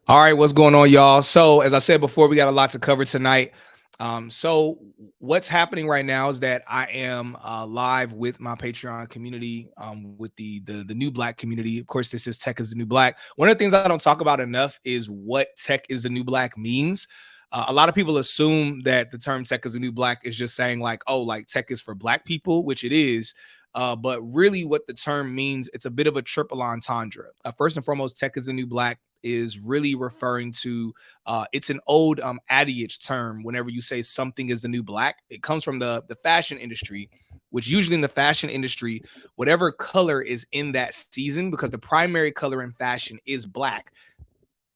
All right, what's going on, y'all? So, as I said before, we got a lot to cover tonight. So what's happening right now is that I am live with my Patreon community, with the new Black community. Of course, this is Tech is the New Black. One of the things I don't talk about enough is what Tech is the New Black means. A lot of people assume that the term Tech is the New Black is just saying like, oh, like tech is for Black people, which it is. But really, what the term means, it's a bit of a triple entendre. First and foremost, Tech is the New Black is really referring to it's an old adage term. Whenever you say something is the new black, it comes from the fashion industry, which usually in the fashion industry, whatever color is in that season, because the primary color in fashion is black,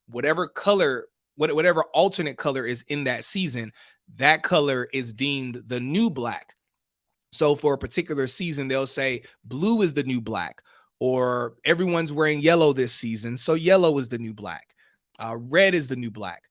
whatever color, whatever alternate color is in that season, that color is deemed the new black. So for a particular season, they'll say blue is the new black, or everyone's wearing yellow this season, so yellow is the new black. Red is the new black.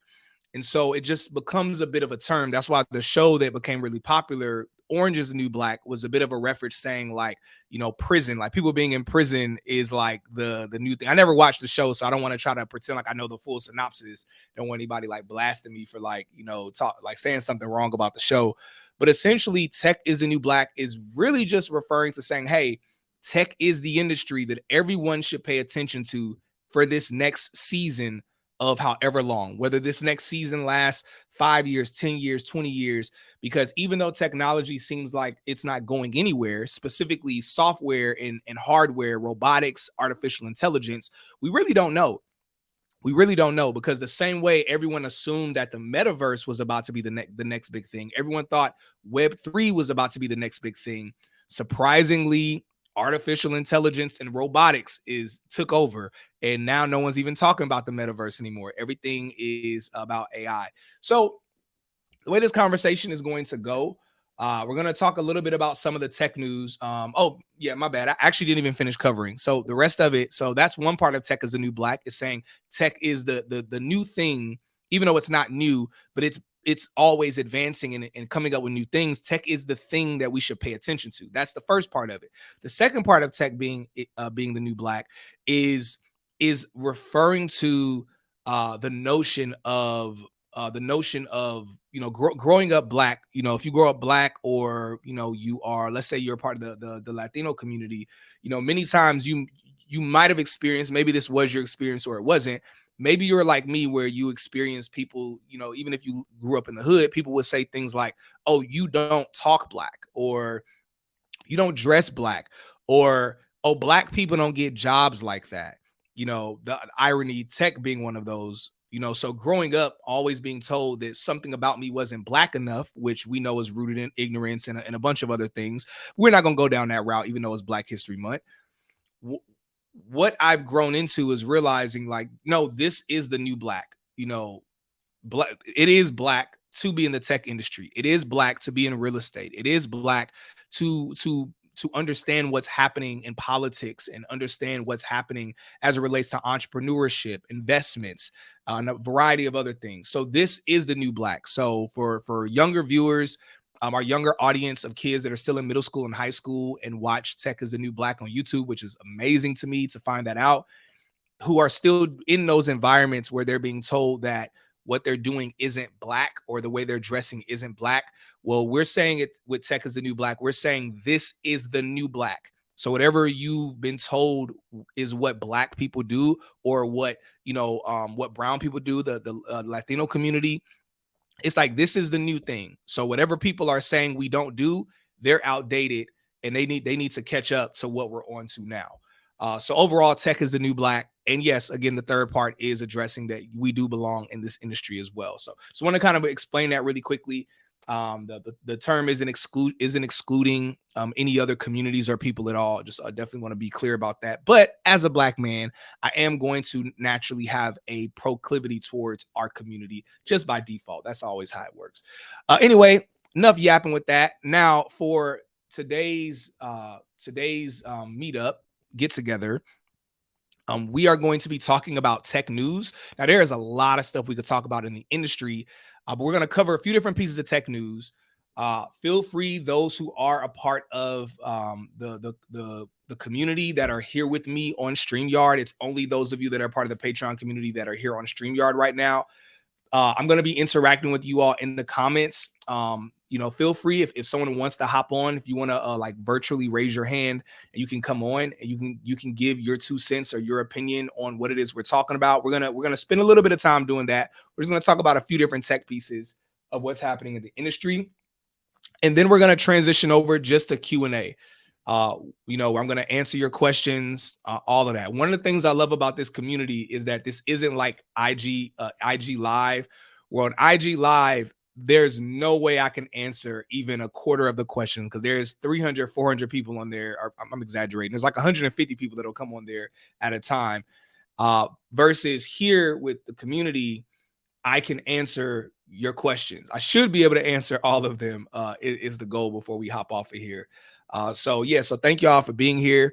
And so it just becomes a bit of a term. That's why the show that became really popular, Orange is the New Black, was a bit of a reference saying like, you know, prison, like people being in prison is like the new thing. I never watched the show, so I don't want to try to pretend like I know the full synopsis. Don't want anybody like blasting me for like, you know, talk like saying something wrong about the show. But essentially, Tech is the New Black is really just referring to saying, hey, tech is the industry that everyone should pay attention to for this next season of however long, whether this next season lasts 5 years, 10 years, 20 years, because even though technology seems like it's not going anywhere, specifically software and hardware, robotics, artificial intelligence, we really don't know. We really don't know, because the same way everyone assumed that the metaverse was about to be the next big thing, everyone thought Web3 was about to be the next big thing. Surprisingly, artificial intelligence and robotics is took over, and now no one's even talking about the metaverse anymore. Everything is about AI. So the way this conversation is going to go, we're going to talk a little bit about some of the tech news. Oh, yeah, my bad. I actually didn't even finish covering. So the rest of it, so that's one part of Tech is the New Black, is saying tech is the new thing, even though it's not new, but it's always advancing and coming up with new things. Tech is the thing that we should pay attention to. That's the first part of it. The second part of tech being the new black is referring to the notion of you know growing up black. You know, if you grow up black, or you know you are, let's say you're part of the Latino community, you know, many times you might have experienced, maybe this was your experience or it wasn't. Maybe you're like me, where you experience people, you know, even if you grew up in the hood, people would say things like, oh, you don't talk black, or you don't dress black, or oh, black people don't get jobs like that. You know, the irony, tech being one of those. You know, so growing up, always being told that something about me wasn't black enough, which we know is rooted in ignorance and a bunch of other things. We're not going to go down that route, even though it's Black History Month. What I've grown into is realizing like, no, this is the new black. You know, black, it is black to be in the tech industry. It is black to be in real estate. It is black to understand what's happening in politics and understand what's happening as it relates to entrepreneurship, investments, and a variety of other things. So this is the new black. So for younger viewers, our younger audience of kids that are still in middle school and high school and watch Tech is the New Black on YouTube, which is amazing to me to find that out, who are still in those environments where they're being told that what they're doing isn't black or the way they're dressing isn't black. Well, we're saying it with Tech is the New Black. We're saying this is the new black. So whatever you've been told is what black people do, or what, you know, what brown people do, the Latino community, it's like this is the new thing. So whatever people are saying we don't do, they're outdated, and they need to catch up to what we're on to now. So overall, tech is the new black. And yes, again, the third part is addressing that we do belong in this industry as well. So I want to kind of explain that really quickly. The term isn't excluding any other communities or people at all. Just I definitely want to be clear about that. But as a black man, I am going to naturally have a proclivity towards our community just by default. That's always how it works. Anyway, enough yapping with that. Now for today's meetup, get together, we are going to be talking about tech news. Now, there is a lot of stuff we could talk about in the industry, but we're going to cover a few different pieces of tech news. Feel free, those who are a part of the the community that are here with me on StreamYard. It's only those of you that are part of the Patreon community that are here on StreamYard right now. I'm going to be interacting with you all in the comments. Feel free if someone wants to hop on, if you want to like virtually raise your hand and you can come on and you can give your 2 cents or your opinion on what it is we're talking about. We're going to spend a little bit of time doing that. We're just going to talk about a few different tech pieces of what's happening in the industry. And then we're going to transition over just to Q&A. I'm going to answer your questions, all of that. One of the things I love about this community is that this isn't like IG Live. Where on IG Live, there's no way I can answer even a quarter of the questions because there's 300, 400 people on there. I'm exaggerating. There's like 150 people that'll come on there at a time. Versus here with the community, I can answer your questions. I should be able to answer all of them, is the goal before we hop off of here. So thank y'all for being here.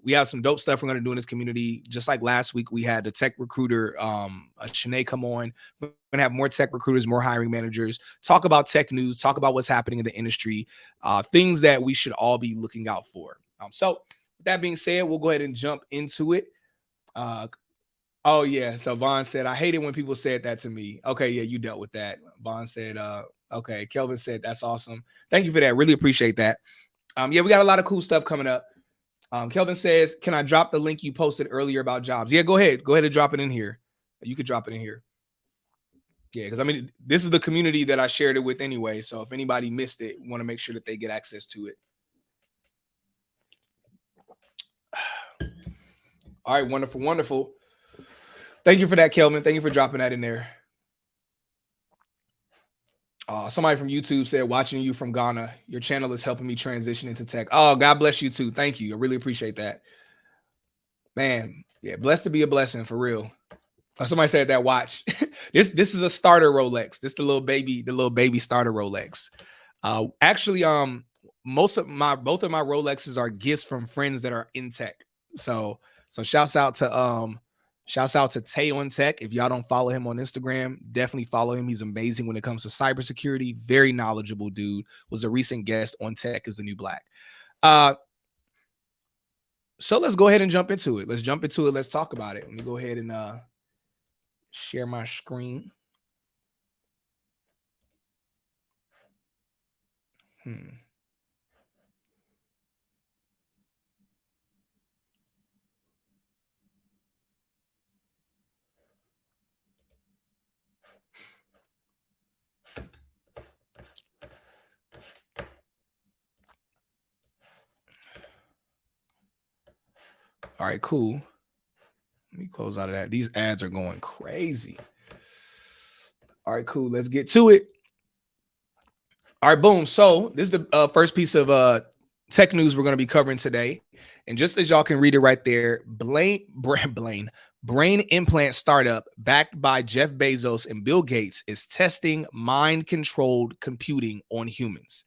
We have some dope stuff we're going to do in this community. Just like last week, we had the tech recruiter, Shanae, come on. We're going to have more tech recruiters, more hiring managers, talk about tech news, talk about what's happening in the industry, things that we should all be looking out for. So with that being said, we'll go ahead and jump into it. Oh, yeah. So Vaughn said, I hate it when people said that to me. Okay, yeah, you dealt with that. Vaughn said, okay. Kelvin said, that's awesome. Thank you for that. Really appreciate that. We got a lot of cool stuff coming up. Kelvin says, can I drop the link you posted earlier about jobs? Yeah, go ahead. Go ahead and drop it in here. You could drop it in here. Yeah, because this is the community that I shared it with anyway. So if anybody missed it, want to make sure that they get access to it. All right, wonderful, wonderful. Thank you for that, Kelvin. Thank you for dropping that in there. Somebody from YouTube said, watching you from Ghana, your channel is helping me transition into tech. Oh, God bless you too. Thank you. I really appreciate that. Man, yeah, blessed to be a blessing for real. Somebody said that watch. This is a starter Rolex. This is the little baby starter Rolex. Actually, both of my Rolexes are gifts from friends that are in tech. So shouts out to Tay on Tech. If y'all don't follow him on Instagram, definitely follow him. He's amazing when it comes to cybersecurity. Very knowledgeable dude. Was a recent guest on Tech is the New Black. So let's go ahead and jump into it. Let's talk about it. Let me go ahead and share my screen. All right, cool. Let me close out of that. These ads are going crazy. All right, cool. Let's get to it. All right, boom. So this is the first piece of tech news we're going to be covering today. And just as y'all can read it right there, brain implant startup backed by Jeff Bezos and Bill Gates is testing mind-controlled computing on humans.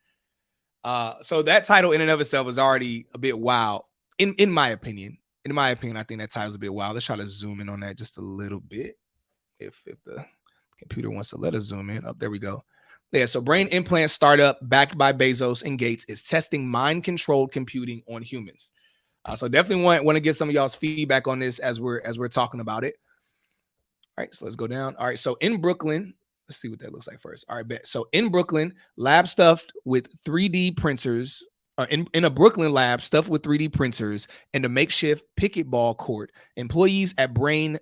So that title in and of itself is already a bit wild, in my opinion. In my opinion, I think that title's a bit wild. Let's try to zoom in on that just a little bit. If the computer wants to let us zoom in. There we go. Yeah, so brain implant startup backed by Bezos and Gates is testing mind-controlled computing on humans. So definitely want to get some of y'all's feedback on this as we're talking about it. All right, so let's go down. All right, so in Brooklyn, let's see what that looks like first. All right, bet. So in Brooklyn, lab stuffed with 3D printers. In a Brooklyn lab stuffed with 3D printers and a makeshift pickleball court, employees at a brain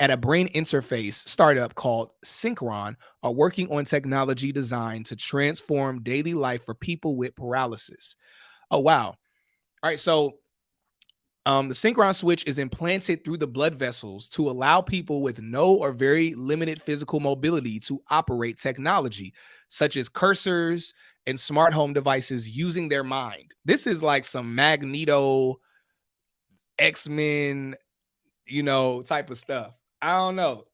interface startup called Synchron are working on technology designed to transform daily life for people with paralysis. Oh, wow. All right, so the Synchron switch is implanted through the blood vessels to allow people with no or very limited physical mobility to operate technology, such as cursors and smart home devices using their mind. This is like some Magneto, X-Men, type of stuff. I don't know.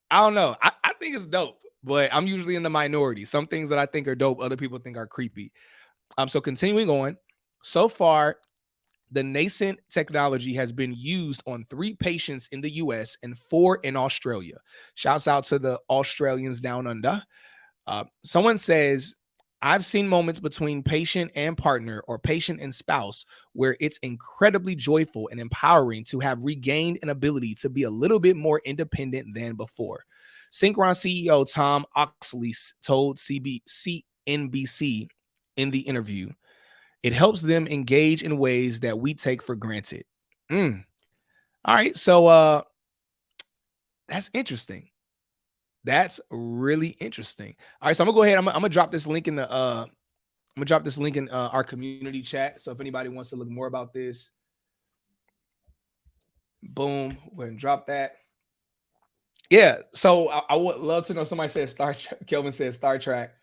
I think it's dope, but I'm usually in the minority. Some things that I think are dope, other people think are creepy. So continuing on, so far, the nascent technology has been used on 3 patients in the US and 4 in Australia. Shouts out to the Australians down under. Someone says, I've seen moments between patient and partner or patient and spouse where it's incredibly joyful and empowering to have regained an ability to be a little bit more independent than before. Synchron CEO Tom Oxley told CNBC in the interview, it helps them engage in ways that we take for granted. Mm. All right. So that's interesting. That's really interesting. All right. So I'm gonna go ahead. I'm gonna drop this link in the I'm gonna drop this link in our community chat. So if anybody wants to look more about this, boom, go ahead and drop that. Yeah. So I would love to know. Somebody said Star Trek. Kelvin said Star Trek.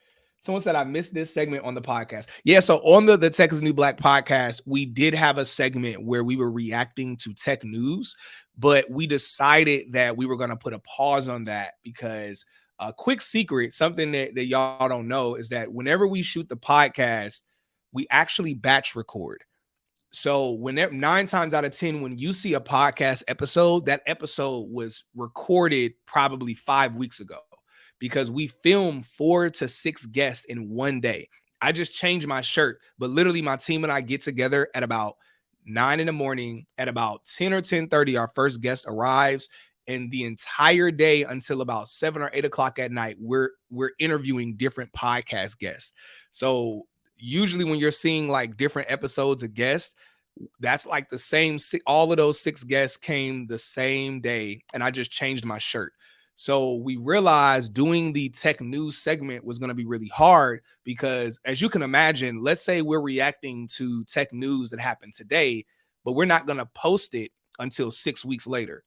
Someone said I missed this segment on the podcast. Yeah. So on the Tech is New Black podcast, we did have a segment where we were reacting to tech news, but we decided that we were going to put a pause on that because a quick secret, something that y'all don't know, is that whenever we shoot the podcast, we actually batch record. So whenever 9 times out of 10, when you see a podcast episode, that episode was recorded probably 5 weeks ago because we filmed 4 to 6 guests in one day. I just changed my shirt, but literally my team and I get together at about 9 in the morning. At about 10 or 10:30, our first guest arrives. And the entire day until about 7 or 8 o'clock at night, we're interviewing different podcast guests. So usually when you're seeing like different episodes of guests, that's like the same. All of those 6 guests came the same day, and I just changed my shirt. So we realized doing the tech news segment was going to be really hard because, as you can imagine, let's say we're reacting to tech news that happened today, but we're not going to post it until 6 weeks later.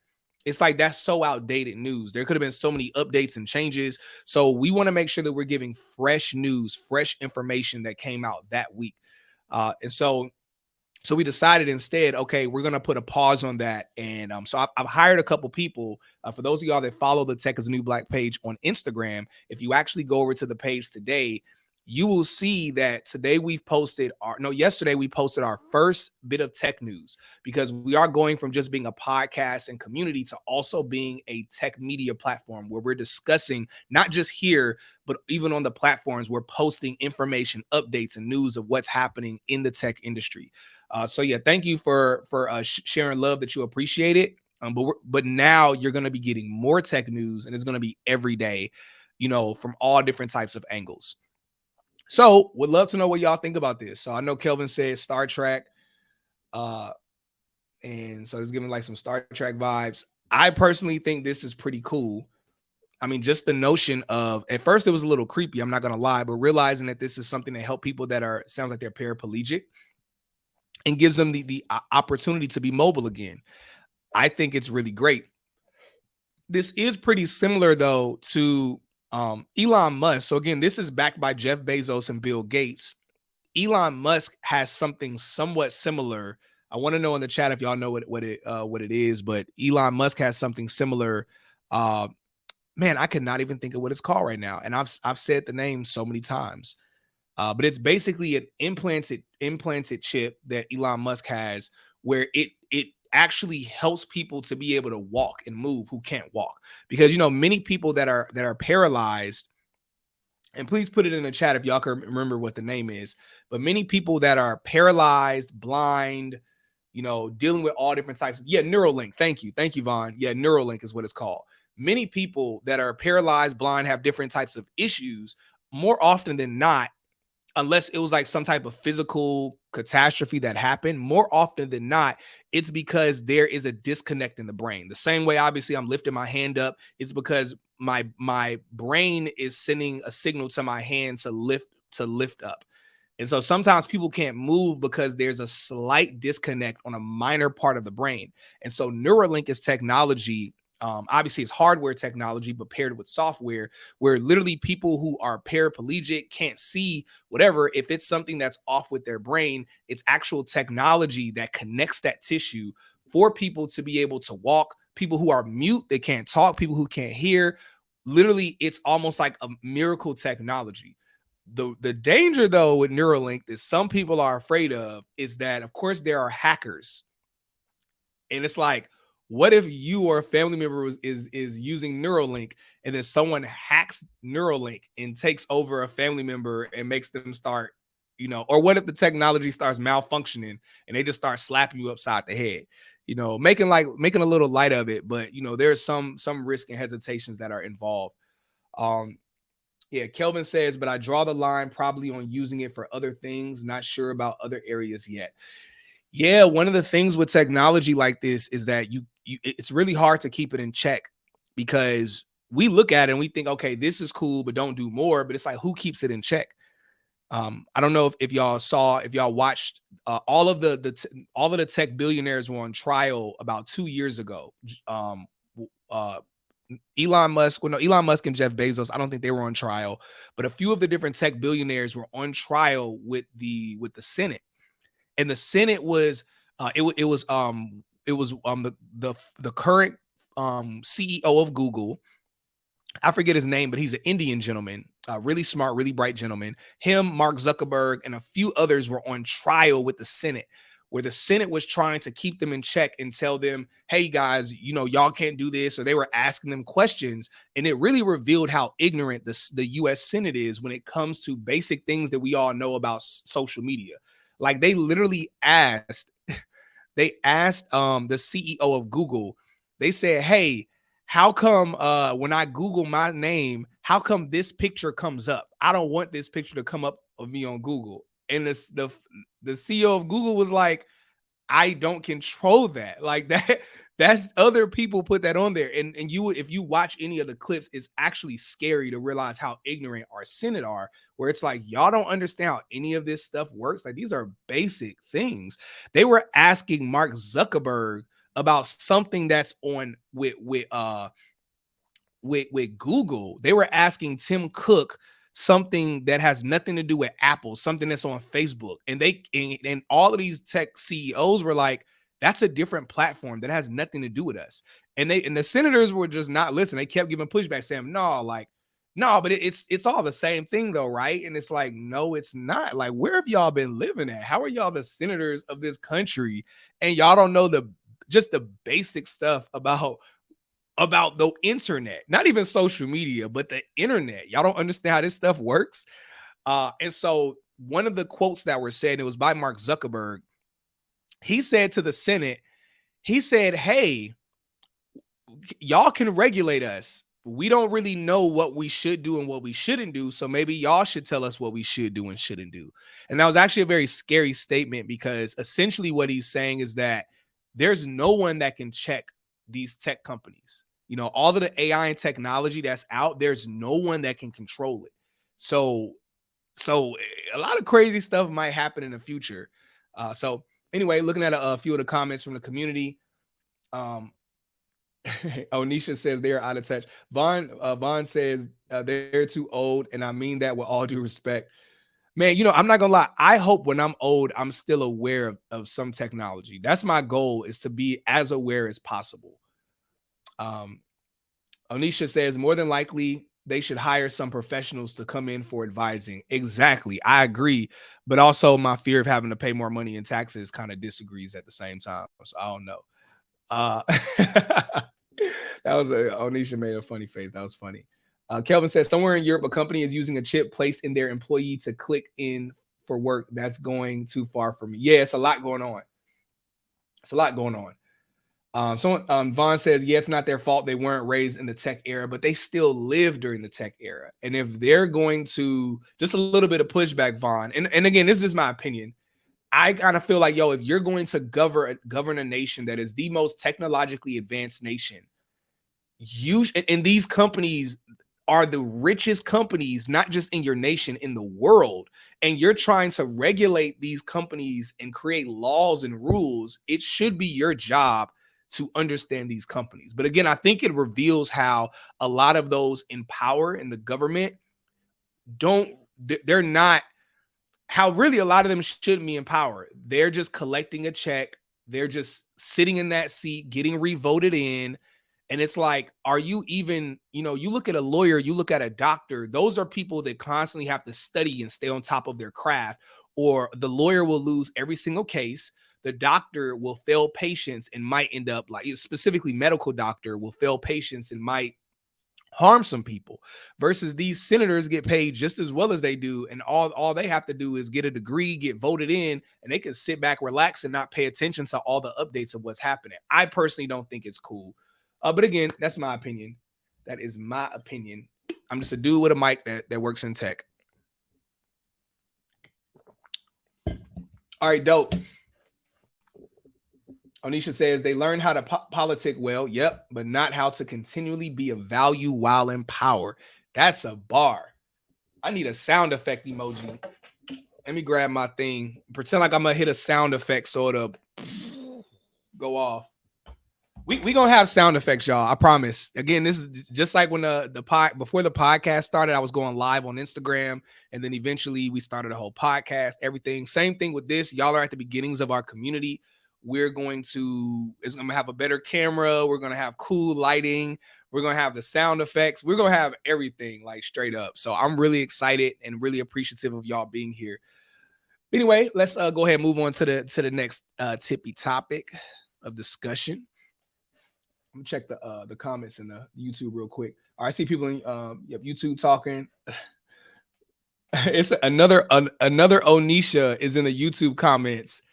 It's like that's so outdated news. There could have been so many updates and changes. So we want to make sure that we're giving fresh news, fresh information that came out that week. And so we decided instead, okay, we're going to put a pause on that. And so I've hired a couple people. For those of y'all that follow the Tech is a New Black page on Instagram, if you actually go over to the page today, you will see that today yesterday we posted our first bit of tech news, because we are going from just being a podcast and community to also being a tech media platform where we're discussing not just here, but even on the platforms, we're posting information, updates, and news of what's happening in the tech industry. So yeah, thank you for sharing love that you appreciate it. But now you're going to be getting more tech news, and it's going to be every day, from all different types of angles. So would love to know what y'all think about this. So I know Kelvin said Star Trek, and so it's giving like some Star Trek vibes. I personally think this is pretty cool. I mean, just the notion of, at first it was a little creepy, I'm not going to lie, but realizing that this is something to help people that sounds like they're paraplegic and gives them the opportunity to be mobile again. I think it's really great. This is pretty similar though to Elon Musk. So again, this is backed by Jeff Bezos and Bill Gates. Elon Musk has something somewhat similar. I want to know in the chat if y'all know what it is, but Elon Musk has something similar. Man, I cannot even think of what it's called right now, and I've said the name so many times. But it's basically an implanted chip that Elon Musk has, where it actually helps people to be able to walk and move who can't walk. Because many people that are paralyzed, and please put it in the chat if y'all can remember what the name is, but many people that are paralyzed, blind, dealing with all different types of, Neuralink. Thank you, Vaughn. Yeah, Neuralink is what it's called. Many people that are paralyzed, blind, have different types of issues. More often than not, unless it was like some type of physical catastrophe that happened, more often than not, it's because there is a disconnect in the brain. The same way, obviously, I'm lifting my hand up, it's because my brain is sending a signal to my hand to lift up. And so sometimes people can't move because there's a slight disconnect on a minor part of the brain. And so Neuralink is technology. Obviously, it's hardware technology, but paired with software, where literally people who are paraplegic, can't see, whatever, if it's something that's off with their brain, it's actual technology that connects that tissue for people to be able to walk. People who are mute, they can't talk, people who can't hear. Literally, it's almost like a miracle technology. The danger, though, with Neuralink that some people are afraid of is that, of course, there are hackers. And it's like, What if you or a family member is using Neuralink, and then someone hacks Neuralink and takes over a family member and makes them start, or what if the technology starts malfunctioning and they just start slapping you upside the head, making a little light of it, but there's some risk and hesitations that are involved. Um, yeah, Kelvin says, but I draw the line probably on using it for other things, not sure about other areas yet. Yeah, one of the things with technology like this is that it's really hard to keep it in check, because we look at it and we think, okay, this is cool, but don't do more. But it's like, who keeps it in check? I don't know if y'all watched, all of all of the tech billionaires were on trial about 2 years ago. Um, uh, Elon Musk, well, no, Elon Musk and Jeff Bezos, I don't think they were on trial, but a few of the different tech billionaires were on trial with the Senate. And the Senate was the current CEO of Google. I forget his name, but he's an Indian gentleman, really smart, really bright gentleman. Him, Mark Zuckerberg, and a few others were on trial with the Senate, where the Senate was trying to keep them in check and tell them, hey guys, y'all can't do this. Or they were asking them questions. And it really revealed how ignorant the US Senate is when it comes to basic things that we all know about social media. Like, they literally asked, the CEO of Google, they said, hey, how come when I Google my name, how come this picture comes up? I don't want this picture to come up of me on Google. And the CEO of Google was like, I don't control that. Like, that's other people put that on there. And if you watch any of the clips, it's actually scary to realize how ignorant our Senate are, where it's like, y'all don't understand how any of this stuff works. Like, these are basic things. They were asking Mark Zuckerberg about something that's on with Google. They were asking Tim Cook something that has nothing to do with Apple, something that's on Facebook. And all of these tech CEOs were like, that's a different platform that has nothing to do with us. And the senators were just not listening. They kept giving pushback, saying, no, but it's all the same thing though, right? And it's like, no, it's not. Like, where have y'all been living at? How are y'all the senators of this country and y'all don't know just the basic stuff about the internet, not even social media, but the internet? Y'all don't understand how this stuff works. And so one of the quotes that were said, it was by Mark Zuckerberg. He said to the Senate, he said, hey, y'all can regulate us. We don't really know what we should do and what we shouldn't do. So maybe y'all should tell us what we should do and shouldn't do. And that was actually a very scary statement, because essentially what he's saying is that there's no one that can check these tech companies. All of the AI and technology that's out, there's no one that can control it. So a lot of crazy stuff might happen in the future. So anyway, looking at a few of the comments from the community. Onisha says they're out of touch. Vaughn says they're too old, and I mean that with all due respect. Man, I'm not gonna lie. I hope when I'm old, I'm still aware of some technology. That's my goal, is to be as aware as possible. Onisha says more than likely they should hire some professionals to come in for advising. Exactly. I agree. But also my fear of having to pay more money in taxes kind of disagrees at the same time. So I don't know. That was Onisha made a funny face. That was funny. Kelvin says somewhere in Europe, a company is using a chip placed in their employee to click in for work. That's going too far for me. Yeah, it's a lot going on. It's a lot going on. Vaughn says, yeah, it's not their fault. They weren't raised in the tech era, but they still live during the tech era. And if they're going to, just a little bit of pushback, Vaughn, and again, this is just my opinion. I kind of feel like, if you're going to govern a nation that is the most technologically advanced nation, and these companies are the richest companies, not just in your nation, in the world, and you're trying to regulate these companies and create laws and rules, it should be your job to understand these companies. But again, I think it reveals how a lot of those in power in the government they're not, how really a lot of them shouldn't be in power. They're just collecting a check. They're just sitting in that seat, getting revoted in. And it's like, are you even, you look at a lawyer, you look at a doctor, those are people that constantly have to study and stay on top of their craft, or the lawyer will lose every single case. the doctor will fail patients and might end up like, specifically medical doctor will fail patients and might harm some people, versus these senators get paid just as well as they do, and all they have to do is get a degree, get voted in, and they can sit back, relax, and not pay attention to all the updates of what's happening. I personally don't think it's cool, but again, that's my opinion. That is my opinion. I'm just a dude with a mic that works in tech. All right, dope. Onisha says they learn how to politic well, yep, but not how to continually be of value while in power. That's a bar. I need a sound effect emoji. Let me grab my thing. Pretend like I'm gonna hit a sound effect so it'll go off. We gonna have sound effects, y'all. I promise. Again, this is just like when before the podcast started, I was going live on Instagram, and then eventually we started a whole podcast, everything. Same thing with this. Y'all are at the beginnings of our community. We're going to have a better camera. We're going to have cool lighting. We're going to have the sound effects. We're going to have everything like straight up. So I'm really excited and really appreciative of y'all being here. Anyway, let's go ahead and move on to the next tippy topic of discussion. I'm gonna check the comments in the YouTube real quick. All right, I see people in YouTube talking. It's another Onisha is in the YouTube comments.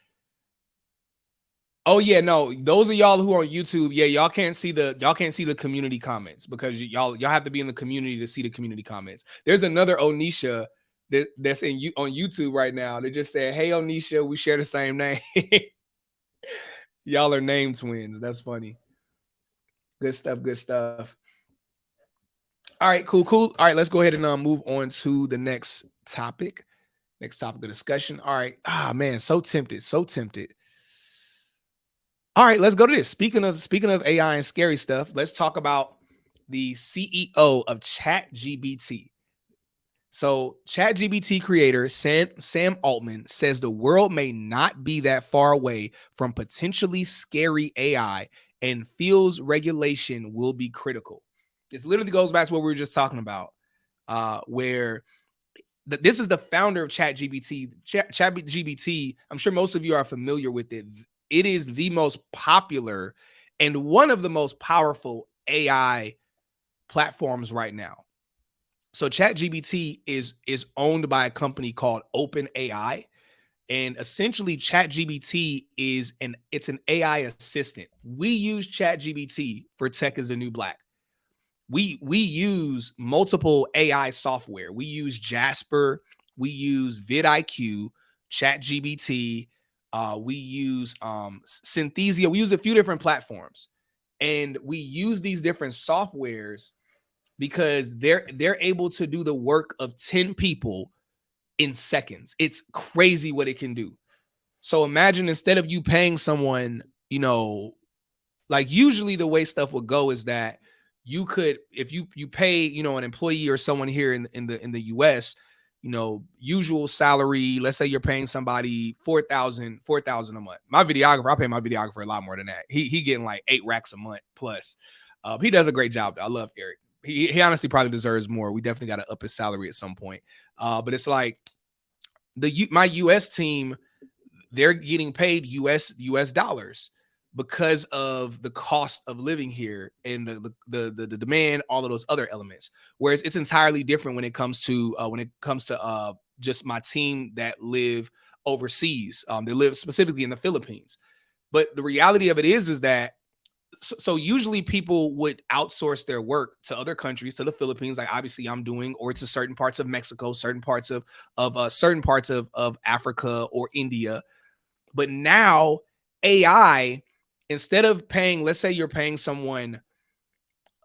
Oh yeah, no, those of y'all who are on YouTube, yeah, y'all can't see the community comments because y'all have to be in the community to see the community comments. There's another Onisha that's on YouTube right now. They just said, "Hey Onisha, we share the same name." Y'all are name twins. That's funny. Good stuff. Good stuff. All right, cool. All right, let's go ahead and move on to the next topic. Next topic of discussion. All right. Man, so tempted. All right, let's go to this. Speaking of AI and scary stuff, let's talk about the CEO of ChatGPT. So ChatGPT creator Sam Altman says the world may not be that far away from potentially scary AI and feels regulation will be critical. This literally goes back to what we were just talking about, where this is the founder of ChatGPT. ChatGPT, I'm sure most of you are familiar with it. It is the most popular and one of the most powerful AI platforms right now. So ChatGPT is owned by a company called OpenAI, and essentially ChatGPT it's an AI assistant. We use ChatGPT for Tech is the New Black. We use multiple AI software. We use Jasper, we use vidIQ, ChatGPT, we use Synthesia. We use a few different platforms, and we use these different softwares because they're able to do the work of 10 people in seconds. It's crazy what it can do. So imagine instead of you paying someone, like usually the way stuff would go is that you could, if you pay, an employee or someone here in the US, usual salary, let's say you're paying somebody $4,000 a month. I pay my videographer a lot more than that. He getting like 8 racks a month plus. He does a great job. I love Eric. He honestly probably deserves more. We definitely got to up his salary at some point. But it's like my US team, they're getting paid US dollars because of the cost of living here and the demand, all of those other elements. Whereas it's entirely different when it comes to just my team that live overseas. They live specifically in the Philippines. But the reality of it is that so usually people would outsource their work to other countries, to the Philippines, like obviously I'm doing, or to certain parts of Mexico, certain parts of Africa or India. But now AI, instead of paying, let's say you're paying someone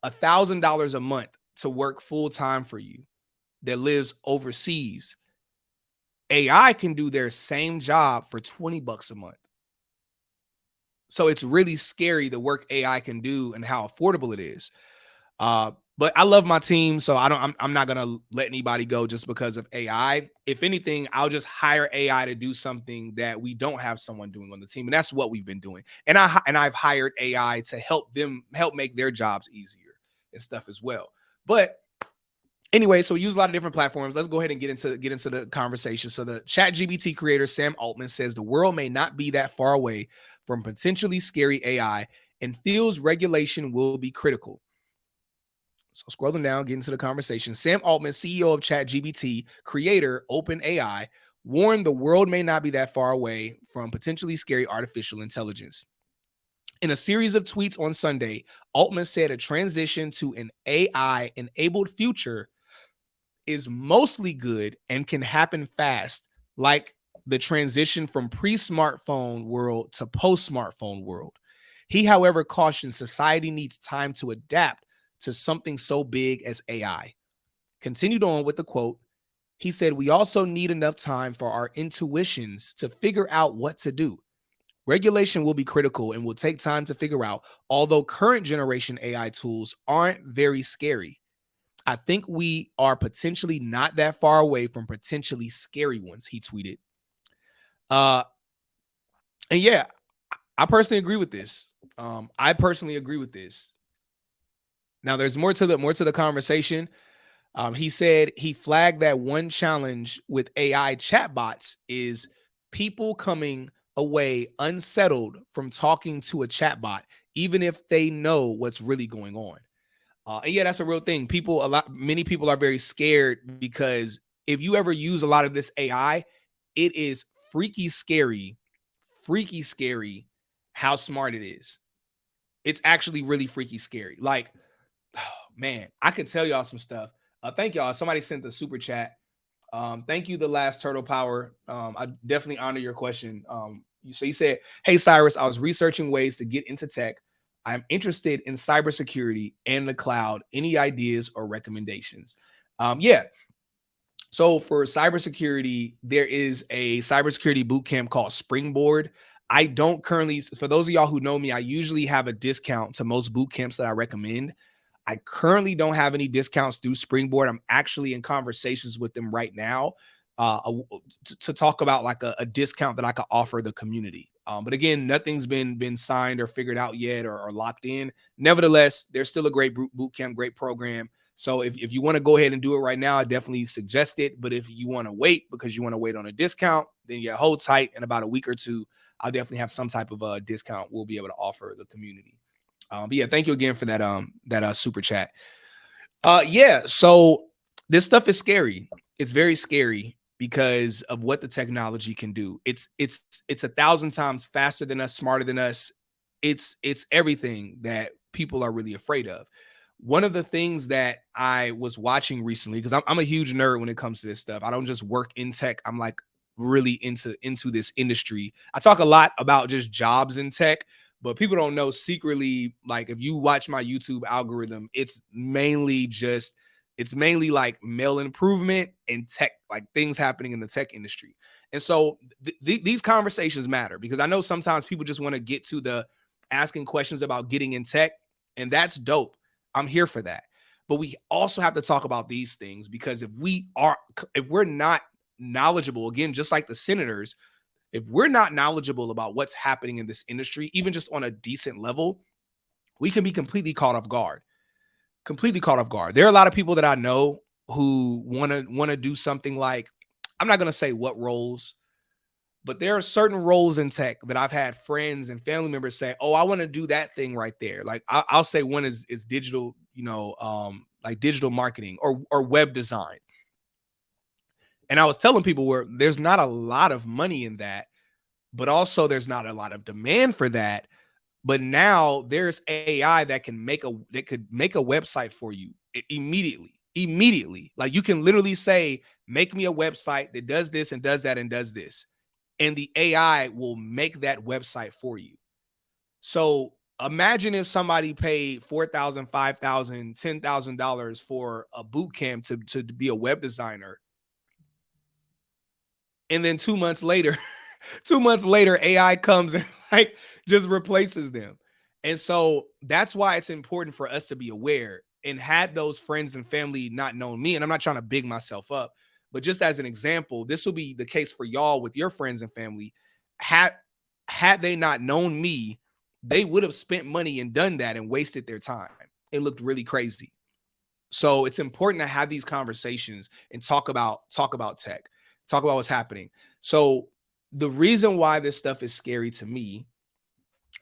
$1,000 a month to work full time for you that lives overseas, AI can do their same job for $20 a month. So it's really scary the work AI can do and how affordable it is. But I love my team, so I'm not gonna let anybody go just because of AI. If anything, I'll just hire AI to do something that we don't have someone doing on the team, and that's what we've been doing. And I've hired AI to help make their jobs easier and stuff as well. But Anyway, so we use a lot of different platforms. Let's go ahead and get into the conversation. So the ChatGPT creator Sam Altman says the world may not be that far away from potentially scary AI and feels regulation will be critical. So scrolling down, get into the conversation. Sam Altman, CEO of ChatGPT, creator OpenAI, warned the world may not be that far away from potentially scary artificial intelligence. In a series of tweets on Sunday, Altman said a transition to an AI-enabled future is mostly good and can happen fast, like the transition from pre-smartphone world to post-smartphone world. He, however, cautioned society needs time to adapt to something so big as AI. Continued on with the quote. He said, "We also need enough time for our intuitions to figure out what to do. Regulation will be critical and will take time to figure out, although current generation AI tools aren't very scary. I think we are potentially not that far away from potentially scary ones," he tweeted. Uh, and yeah, I personally agree with this. I personally agree with this. Now, there's more to the conversation. He said he flagged that one challenge with AI chatbots is people coming away unsettled from talking to a chatbot, even if they know what's really going on. And yeah, that's a real thing. Many people are very scared because if you ever use a lot of this AI, it is freaky scary how smart it is. It's actually really freaky scary. Like, oh, man, I could tell y'all some stuff. Thank y'all. Somebody sent the super chat. Thank you, the last turtle power. I definitely honor your question. So you said, "Hey Cyrus, I was researching ways to get into tech. I'm interested in cybersecurity and the cloud. Any ideas or recommendations?" Yeah. So for cybersecurity, there is a cybersecurity bootcamp called Springboard. I don't currently, for those of y'all who know me, I usually have a discount to most boot camps that I recommend. I currently don't have any discounts through Springboard. I'm actually in conversations with them right now to talk about like a discount that I could offer the community. But again, nothing's been signed or figured out yet or locked in. Nevertheless, there's still a great boot camp, great program. So if you want to go ahead and do it right now, I definitely suggest it. But if you want to wait because you want to wait on a discount, then yeah, hold tight. In about a week or two, I'll definitely have some type of a discount we'll be able to offer the community. But yeah, thank you again for that super chat. Yeah, so this stuff is scary. It's very scary because of what the technology can do. It's 1,000 times faster than us, smarter than us. It's everything that people are really afraid of. One of the things that I was watching recently, because I'm a huge nerd when it comes to this stuff. I don't just work in tech. I'm like really into this industry. I talk a lot about just jobs in tech, but people don't know secretly, like if you watch my YouTube algorithm, it's mainly like mail improvement and tech, like things happening in the tech industry. And so these conversations matter because I know sometimes people just want to get to the asking questions about getting in tech, and that's dope. I'm here for that. But we also have to talk about these things because if we're not knowledgeable, again, just like the senators, if we're not knowledgeable about what's happening in this industry, even just on a decent level, we can be completely caught off guard. Completely caught off guard. There are a lot of people that I know who want to do something like, I'm not going to say what roles, but there are certain roles in tech that I've had friends and family members say, "Oh, I want to do that thing right there." Like I'll say one is digital, like digital marketing or web design. And I was telling people where there's not a lot of money in that, but also there's not a lot of demand for that. But now there's AI that could make a website for you immediately. Like you can literally say, "Make me a website that does this and does that and does this," and the AI will make that website for you. So imagine if somebody paid $4,000, $5,000, $10,000 for a boot camp to be a web designer, and then 2 months later 2 months later, AI comes and like just replaces them. And so that's why it's important for us to be aware. And had those friends and family not known me, and I'm not trying to big myself up, but just as an example, this will be the case for y'all with your friends and family. Had they not known me, they would have spent money and done that and wasted their time. It looked really crazy. So it's important to have these conversations and talk about tech, talk about what's happening. So the reason why this stuff is scary to me,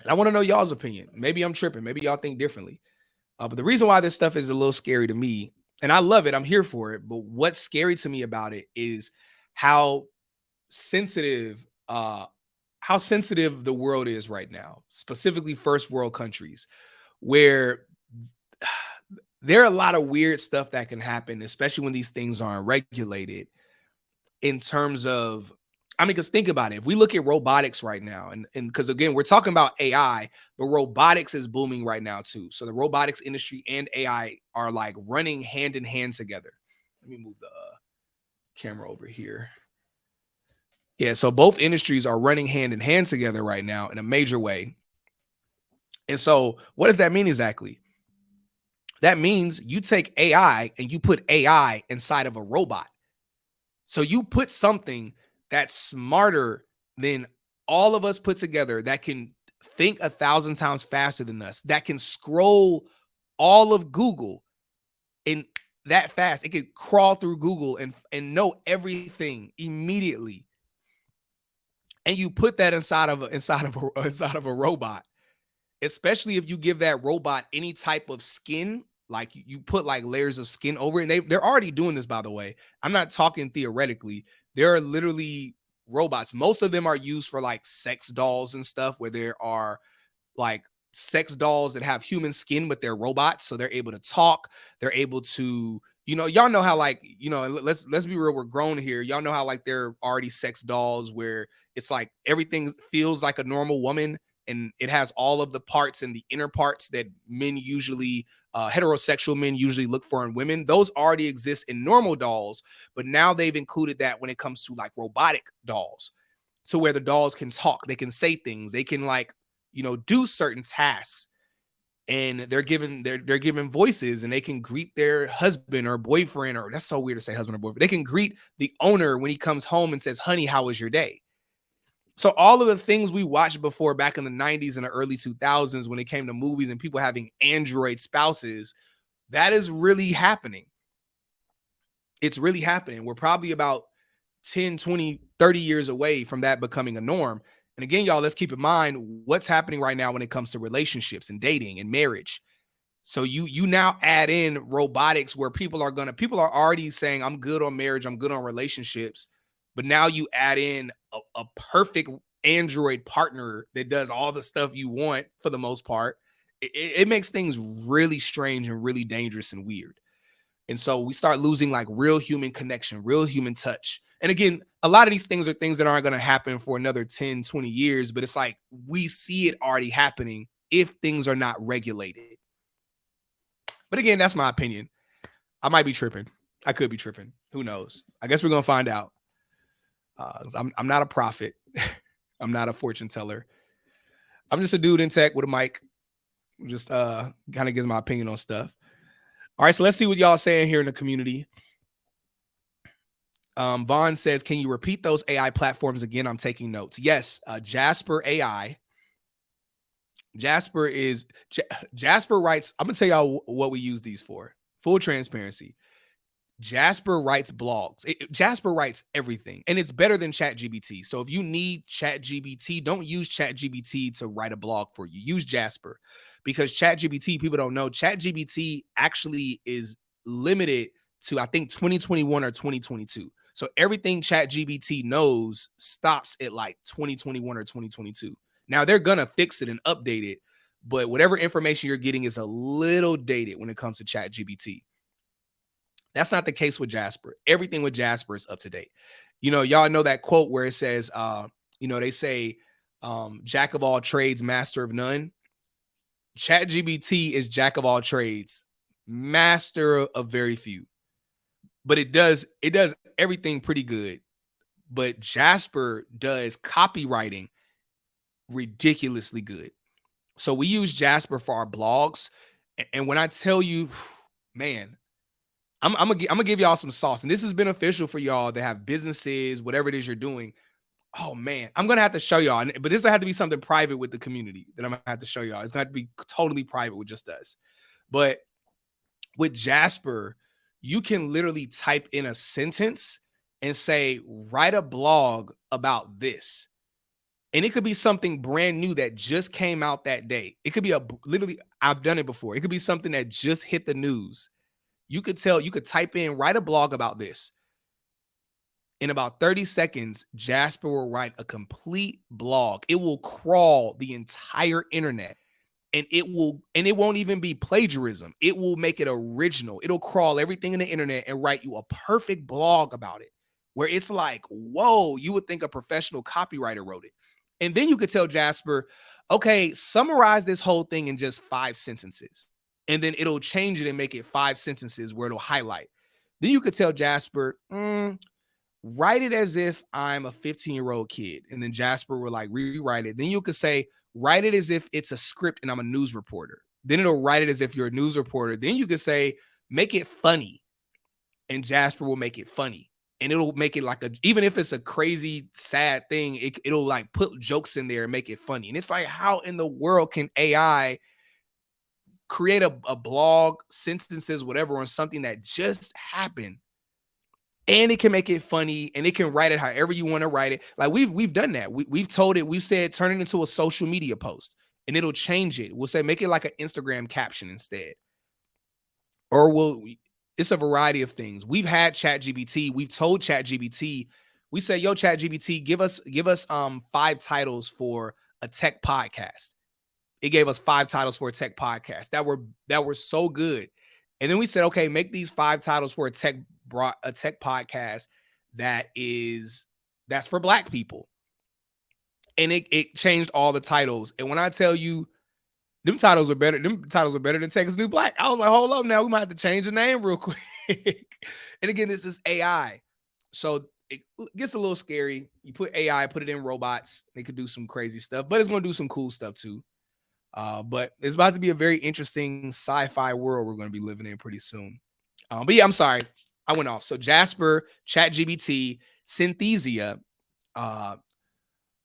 and I want to know y'all's opinion. Maybe I'm tripping. Maybe y'all think differently. But the reason why this stuff is a little scary to me, and I love it, I'm here for it. But what's scary to me about it is how sensitive, how sensitive the world is right now, specifically first world countries, where there are a lot of weird stuff that can happen, especially when these things aren't regulated. In terms of, I mean, because think about it. If we look at robotics right now, and because again, we're talking about AI, but robotics is booming right now too. So the robotics industry and AI are like running hand in hand together. Let me move the camera over here. Yeah, so both industries are running hand in hand together right now in a major way. And so what does that mean exactly? That means you take AI and you put AI inside of a robot. So you put something that's smarter than all of us put together, that can think 1,000 times faster than us, that can scroll all of Google in that fast. It could crawl through Google and know everything immediately. And you put that inside of a robot, especially if you give that robot any type of skin, like you put like layers of skin over it. And they're already doing this, by the way. I'm not talking theoretically. There are literally robots. Most of them are used for like sex dolls and stuff, where there are like sex dolls that have human skin, but they're robots. So they're able to talk. They're able to, y'all know how, like, let's be real, we're grown here. Y'all know how like there are already sex dolls where it's like everything feels like a normal woman, and it has all of the parts and the inner parts that men usually, heterosexual men usually look for in women. Those already exist in normal dolls, but now they've included that when it comes to like robotic dolls, to where the dolls can talk, they can say things, they can like, do certain tasks, and they're given voices, and they can greet their husband or boyfriend, or that's so weird to say husband or boyfriend. They can greet the owner when he comes home and says, "Honey, how was your day?" So all of the things we watched before back in the 90s and the early 2000s, when it came to movies and people having android spouses, that is really happening. It's really happening. We're probably about 10, 20, 30 years away from that becoming a norm. And again, y'all, let's keep in mind what's happening right now when it comes to relationships and dating and marriage. So you now add in robotics, where people are already saying, I'm good on marriage, I'm good on relationships. But now you add in a perfect android partner that does all the stuff you want for the most part. It makes things really strange and really dangerous and weird. And so we start losing like real human connection, real human touch. And again, a lot of these things are things that aren't going to happen for another 10, 20 years, but it's like we see it already happening if things are not regulated. But again, that's my opinion. I might be tripping. I could be tripping. Who knows? I guess we're going to find out. I'm not a prophet. I'm not a fortune teller. I'm just a dude in tech with a mic. Just kind of gives my opinion on stuff. All right, so let's see what y'all saying here in the community. Vaughn says, can you repeat those AI platforms again? I'm taking notes. Yes, Jasper AI. Jasper writes, I'm going to tell y'all what we use these for. Full transparency. Jasper writes blogs. Jasper writes everything, and it's better than ChatGPT. So if you need ChatGPT, don't use ChatGPT to write a blog for you. Use Jasper, because ChatGPT, people don't know, ChatGPT actually is limited to, I think, 2021 or 2022. So everything ChatGPT knows stops at like 2021 or 2022. Now they're going to fix it and update it, but whatever information you're getting is a little dated when it comes to ChatGPT. That's not the case with Jasper. Everything with Jasper is up to date. Y'all know that quote where it says, they say, jack of all trades, master of none. ChatGPT is jack of all trades, master of very few. But it does everything pretty good. But Jasper does copywriting ridiculously good. So we use Jasper for our blogs. And when I tell you, man, I'm gonna give y'all some sauce, and this is beneficial for y'all that have businesses, whatever it is you're doing. Oh man, I'm gonna have to show y'all, but this will have to be something private with the community that I'm gonna have to show y'all. It's gonna have to be totally private with just us. But With Jasper, you can literally type in a sentence and say, write a blog about this. And it could be something brand new that just came out that day. It could be literally, I've done it before. It could be something that just hit the news. You could type in, write a blog about this. In about 30 seconds, Jasper will write a complete blog. It will crawl the entire internet. And it won't even be plagiarism. It will make it original. It'll crawl everything in the internet and write you a perfect blog about it, where it's like, whoa, you would think a professional copywriter wrote it. And then you could tell Jasper, okay, summarize this whole thing in just 5 sentences. And then it'll change it and make it 5 sentences where it'll highlight. Then you could tell Jasper, write it as if I'm a 15-year-old kid. And then Jasper will like rewrite it. Then you could say, write it as if it's a script and I'm a news reporter. Then it'll write it as if you're a news reporter. Then you could say, make it funny. And Jasper will make it funny. And it'll make it like even if it's a crazy, sad thing, it'll like put jokes in there and make it funny. And it's like, how in the world can AI create a blog, sentences, whatever, on something that just happened? And it can make it funny, and it can write it however you want to write it. Like we've done that. We've told it, we've said, turn it into a social media post, and it'll change it. We'll say, make it like an Instagram caption instead. Or it's a variety of things. We've had ChatGPT. We've told ChatGPT, we say, yo, ChatGPT, give us 5 titles for a tech podcast. It gave us 5 titles for a tech podcast that were so good. And then we said, okay, make these 5 titles for a tech podcast that's for Black people. And it changed all the titles. And when I tell you, them titles are better than Tech is New Black. I was like, hold up now, we might have to change the name real quick. And again, this is AI. So it gets a little scary. You put AI, put it in robots, they could do some crazy stuff, but it's going to do some cool stuff too. But it's about to be a very interesting sci-fi world we're going to be living in pretty soon. But yeah, I'm sorry, I went off. So Jasper, ChatGPT, Synthesia,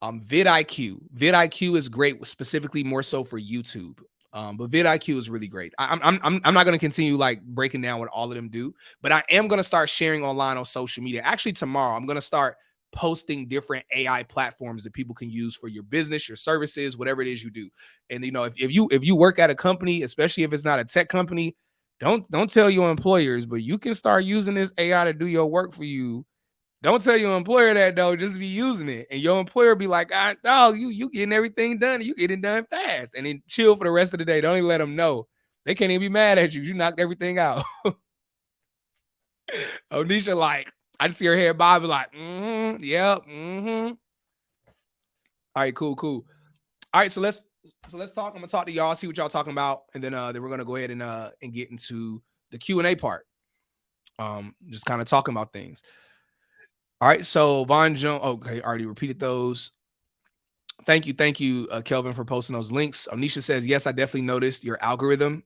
vidIQ. vidIQ is great, specifically more so for YouTube. But vidIQ is really great. I'm not going to continue like breaking down what all of them do, but I am going to start sharing online on social media. Actually, tomorrow I'm going to start posting different AI platforms that people can use for your business, your services, whatever it is you do. And if you work at a company, especially if it's not a tech company, don't tell your employers, but you can start using this AI to do your work for you. Don't tell your employer that though, just be using it. And your employer be like, no, you getting everything done, and you getting done fast. And then chill for the rest of the day. Don't even let them know. They can't even be mad at you. You knocked everything out. Auzsha, like, I just see her head bob, like, yep, All right, cool. All right, so let's talk. I'm gonna talk to y'all, see what y'all talking about, and then we're gonna go ahead and get into the Q&A part. Just kind of talking about things. All right, so Von Jones, okay, already repeated those. Thank you, Kelvin, for posting those links. Auzsha says, yes, I definitely noticed your algorithm.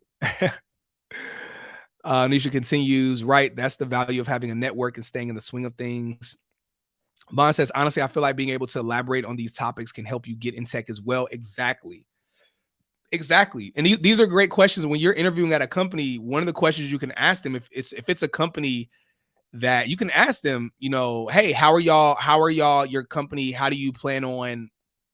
Auzsha continues, right, that's the value of having a network and staying in the swing of things. Von says, honestly, I feel like being able to elaborate on these topics can help you get in tech as well. Exactly. And these are great questions. When you're interviewing at a company, one of the questions you can ask them, if it's a company that you can ask them, hey, how are y'all, your company, how do you plan on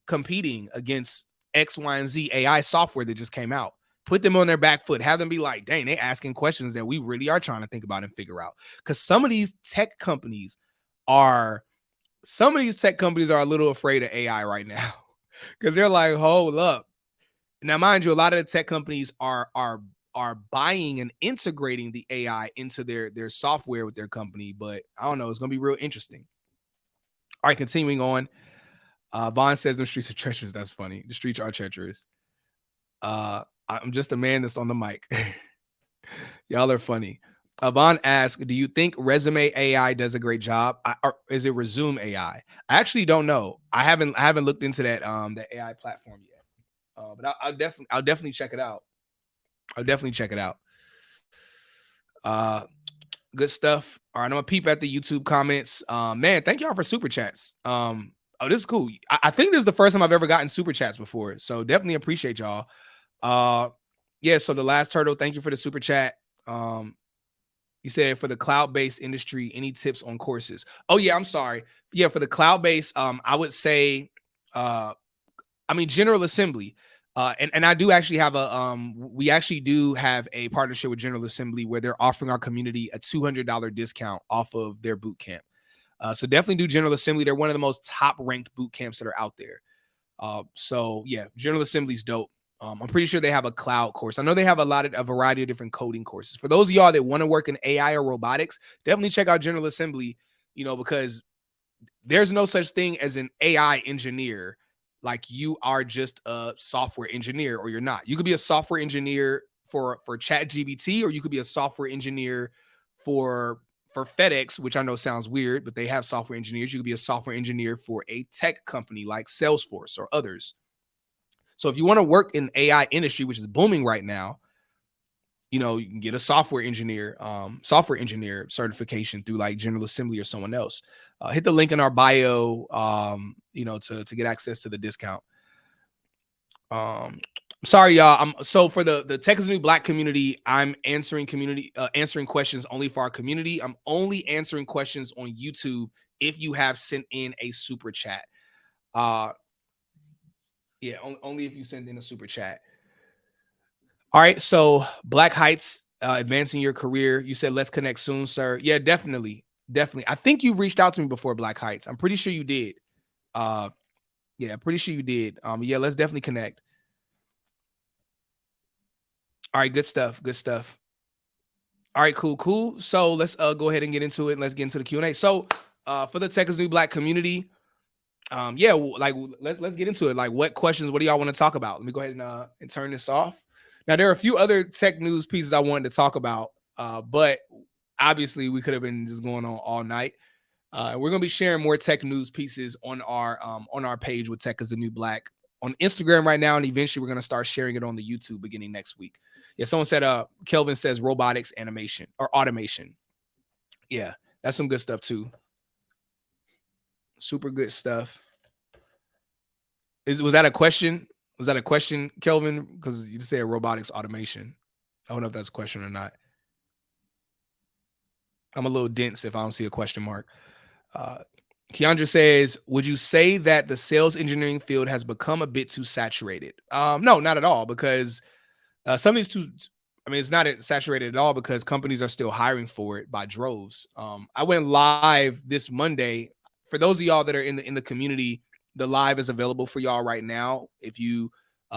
competing against X, Y, and Z AI software that just came out? Put them on their back foot, have them be like, dang, they asking questions that we really are trying to think about and figure out. Because some of these tech companies are a little afraid of AI right now. Because they're like, hold up. Now, mind you, a lot of the tech companies are buying and integrating the AI into their software with their company, but I don't know, it's gonna be real interesting. All right, continuing on. Vaughn says the streets are treacherous. That's funny. The streets are treacherous. I'm just a man that's on the mic. Y'all are funny. Vaughn asks, do you think Resume AI does a great job, or is it Resume AI? I actually don't know. I haven't looked into that the AI platform yet. But I'll definitely check it out. Good stuff. All right, I'm gonna peep at the YouTube comments. Man, thank y'all for super chats. This is cool. I think this is the first time I've ever gotten super chats before, so definitely appreciate y'all. Yeah, so the last turtle, thank you for the super chat. Um, you said for the cloud-based industry, any tips on courses? Oh yeah, I'm sorry. Yeah, for the cloud-based, I would say, uh, I mean, General Assembly. And I do actually have we actually do have a partnership with General Assembly where they're offering our community a $200 discount off of their boot camp. So definitely do General Assembly. They're one of the most top ranked boot camps that are out there. So yeah, General Assembly's dope. I'm pretty sure they have a cloud course. I know they have a variety of different coding courses. For those of y'all that want to work in AI or robotics, definitely check out General Assembly, because there's no such thing as an AI engineer. Like, you are just a software engineer or you're not. You could be a software engineer for Chat GBT, or you could be a software engineer for FedEx, which I know sounds weird, but they have software engineers. You could be a software engineer for a tech company like Salesforce or others. So if you want to work in the AI industry, which is booming right now, you can get a software engineer certification through like General Assembly or someone else. Hit the link in our bio, to get access to the discount. Sorry, y'all. So for the Texas New Black community, I'm answering questions only for our community. I'm only answering questions on YouTube if you have sent in a super chat. Yeah, only if you send in a super chat. All right, so Black Heights, advancing your career. You said let's connect soon, sir. Yeah, definitely. I think you reached out to me before, Black Heights. I'm pretty sure you did. Yeah, pretty sure you did. Yeah, let's definitely connect. All right, good stuff. All right, cool. So let's go ahead and get into it. Let's get into the Q&A. So for the Texas New Black community, yeah, let's get into it. Like, what do y'all want to talk about? Let me go ahead and turn this off. Now, there are a few other tech news pieces I wanted to talk about, but obviously we could have been just going on all night. We're gonna be sharing more tech news pieces on our page with Tech is the New Black on Instagram right now, and eventually we're gonna start sharing it on the YouTube beginning next week. Yeah, someone said Kelvin says robotics animation or automation. Yeah, that's some good stuff too. Super good stuff. Was that a question? Was that a question, Kelvin? Because you said robotics automation. I don't know if that's a question or not. I'm a little dense if I don't see a question mark. Keandra says, would you say that the sales engineering field has become a bit too saturated? No, not at all, because some of these it's not saturated at all because companies are still hiring for it by droves. I went live this Monday. For those of y'all that are in the community, the live is available for y'all right now. If you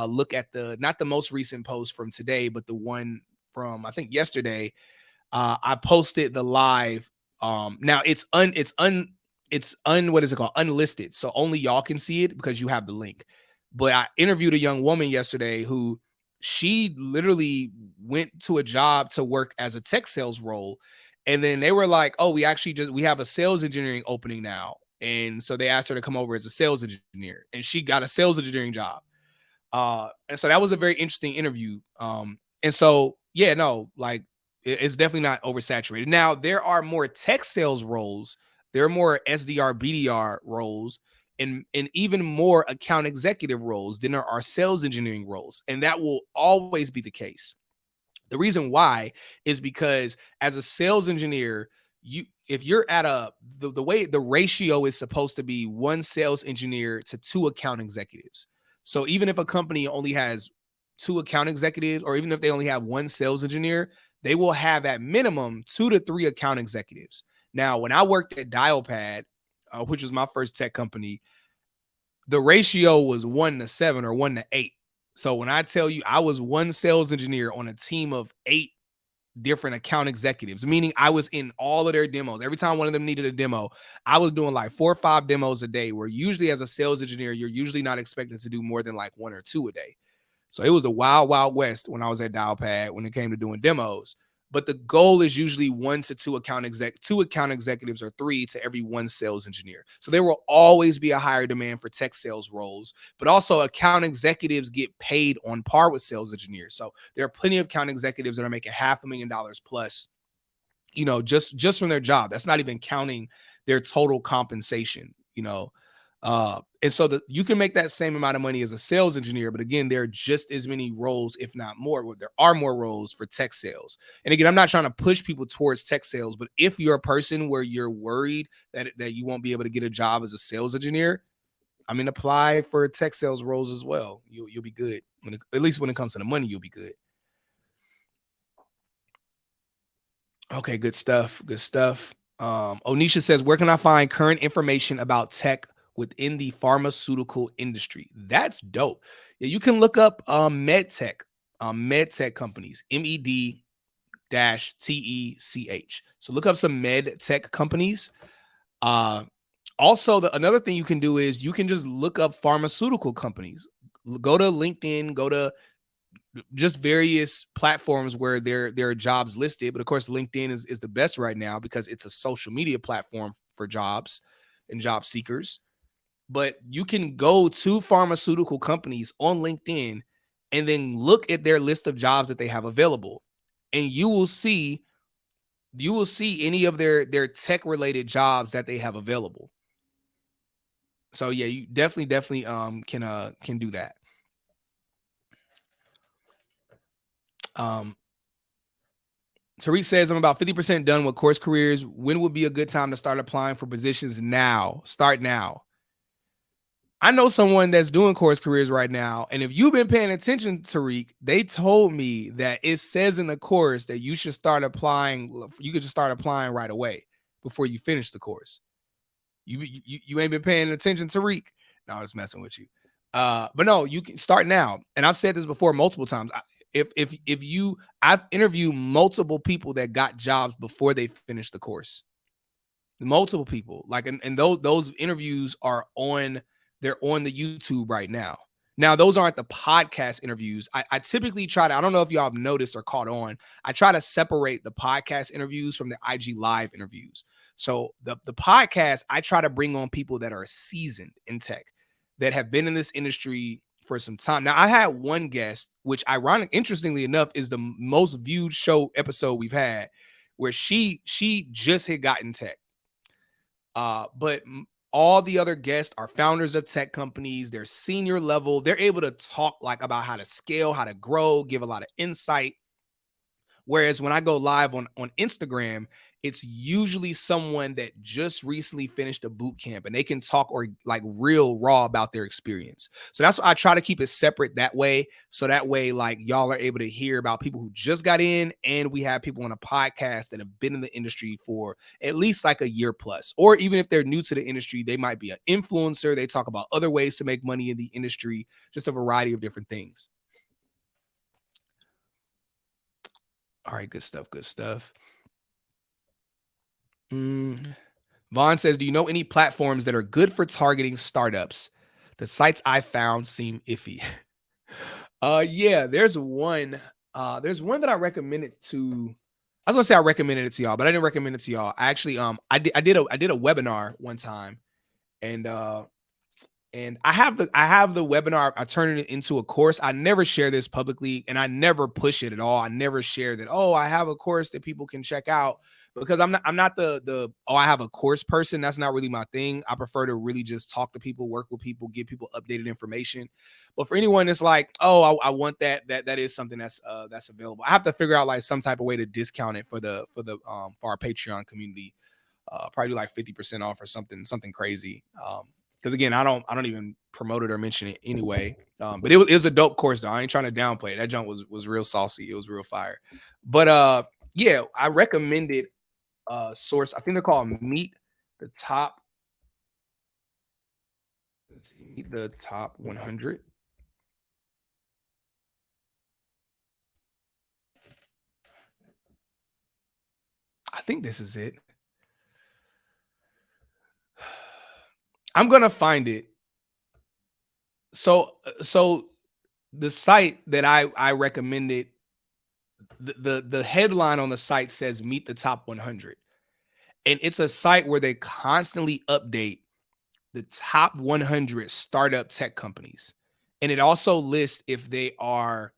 look at not the most recent post from today, but the one from I think yesterday, I posted the live. Now it's what is it called? Unlisted. So only y'all can see it because you have the link. But I interviewed a young woman yesterday who she literally went to a job to work as a tech sales role. And then they were like, oh, we have a sales engineering opening now. And so they asked her to come over as a sales engineer, and she got a sales engineering job. And so that was a very interesting interview. And so, yeah, no, like it's definitely not oversaturated. Now, there are more tech sales roles, there are more SDR, BDR roles, and even more account executive roles than there are sales engineering roles. And that will always be the case. The reason why is because as a sales engineer, if you're at the way the ratio is supposed to be one sales engineer to two account executives. So even if a company only has two account executives, or even if they only have one sales engineer, they will have at minimum 2 to 3 account executives. Now, when I worked at Dialpad, which was my first tech company, the ratio was 1 to 7 or 1 to 8. So when I tell you I was one sales engineer on a team of 8 different account executives, meaning I was in all of their demos. Every time one of them needed a demo, I was doing like 4 or 5 demos a day, where usually as a sales engineer, you're usually not expected to do more than like 1 or 2 a day. So it was a wild, wild west when I was at Dialpad when it came to doing demos. But the goal is usually 1 to 2 account executives, or 3 to every 1 sales engineer. So there will always be a higher demand for tech sales roles, but also account executives get paid on par with sales engineers. So there are plenty of account executives that are making $500,000 plus, just from their job. That's not even counting their total compensation, And so you can make that same amount of money as a sales engineer, but again, there are just as many roles, if not more. There are more roles for tech sales. And again, I'm not trying to push people towards tech sales, but if you're a person where you're worried that you won't be able to get a job as a sales engineer, I mean, apply for tech sales roles as well. You'll be good. At least when it comes to the money, you'll be good. Okay, good stuff. Good stuff. Onisha says, where can I find current information about tech within the pharmaceutical industry? That's dope. Yeah, you can look up med tech companies, MED-TECH. So look up some med tech companies. Also, another thing you can do is you can just look up pharmaceutical companies. Go to LinkedIn, go to just various platforms where there are jobs listed. But of course, LinkedIn is the best right now because it's a social media platform for jobs and job seekers. But you can go to pharmaceutical companies on LinkedIn and then look at their list of jobs that they have available. And you will see any of their tech related jobs that they have available. So yeah, you definitely can do that. Tariq says, I'm about 50% done with CourseCareers. When would be a good time to start applying for positions now? Start now. I know someone that's doing CourseCareers right now. And if you've been paying attention, Tariq, they told me that it says in the course that you should start applying. You could just start applying right away before you finish the course. You ain't been paying attention, Tariq. No, I'm just messing with you. But no, you can start now. And I've said this before multiple times. I've interviewed multiple people that got jobs before they finished the course. Multiple people, like, and those interviews are they're on the YouTube right now. Now, those aren't the podcast interviews. I typically try to, I don't know if y'all have noticed or caught on, I try to separate the podcast interviews from the IG live interviews. So the podcast, I try to bring on people that are seasoned in tech, that have been in this industry for some time. Now, I had one guest, which interestingly enough, is the most viewed show episode we've had, where she just had gotten tech. But all the other guests are founders of tech companies. They're senior level. They're able to talk like about how to scale, how to grow, give a lot of insight. Whereas when I go live on Instagram, it's usually someone that just recently finished a boot camp and they can talk or like real raw about their experience. So that's why I try to keep it separate that way. So that way, like, y'all are able to hear about people who just got in, and we have people on a podcast that have been in the industry for at least like a year plus, or even if they're new to the industry, they might be an influencer. They talk about other ways to make money in the industry, just a variety of different things. All right, good stuff. Good stuff. Vaughn says, do you know any platforms that are good for targeting startups? The sites I found seem iffy. Yeah, there's one. There's one that I recommended to. I was gonna say I recommended it to y'all, but I didn't recommend it to y'all. I actually, I did a webinar one time, and I have the webinar. I turned it into a course. I never share this publicly, and I never push it at all. I never share that, oh, I have a course that people can check out, because I'm not the oh, I have a course person. That's not really my thing. I prefer to really just talk to people, work with people, give people updated information. But for anyone that's like, oh, I want that is something that's available. I have to figure out like some type of way to discount it for our Patreon community. Probably like 50% off or something crazy. Because again, I don't even promote it or mention it anyway. But it was a dope course though. I ain't trying to downplay it. That jump was real saucy. It was real fire. But yeah, I recommended source. I think they're called Meet the Top. Let's see, Meet the Top 100. I think this is it. I'm gonna find it. So the site that I recommended, the headline on the site says Meet the Top 100, and it's a site where they constantly update the top 100 startup tech companies, and it also lists if they are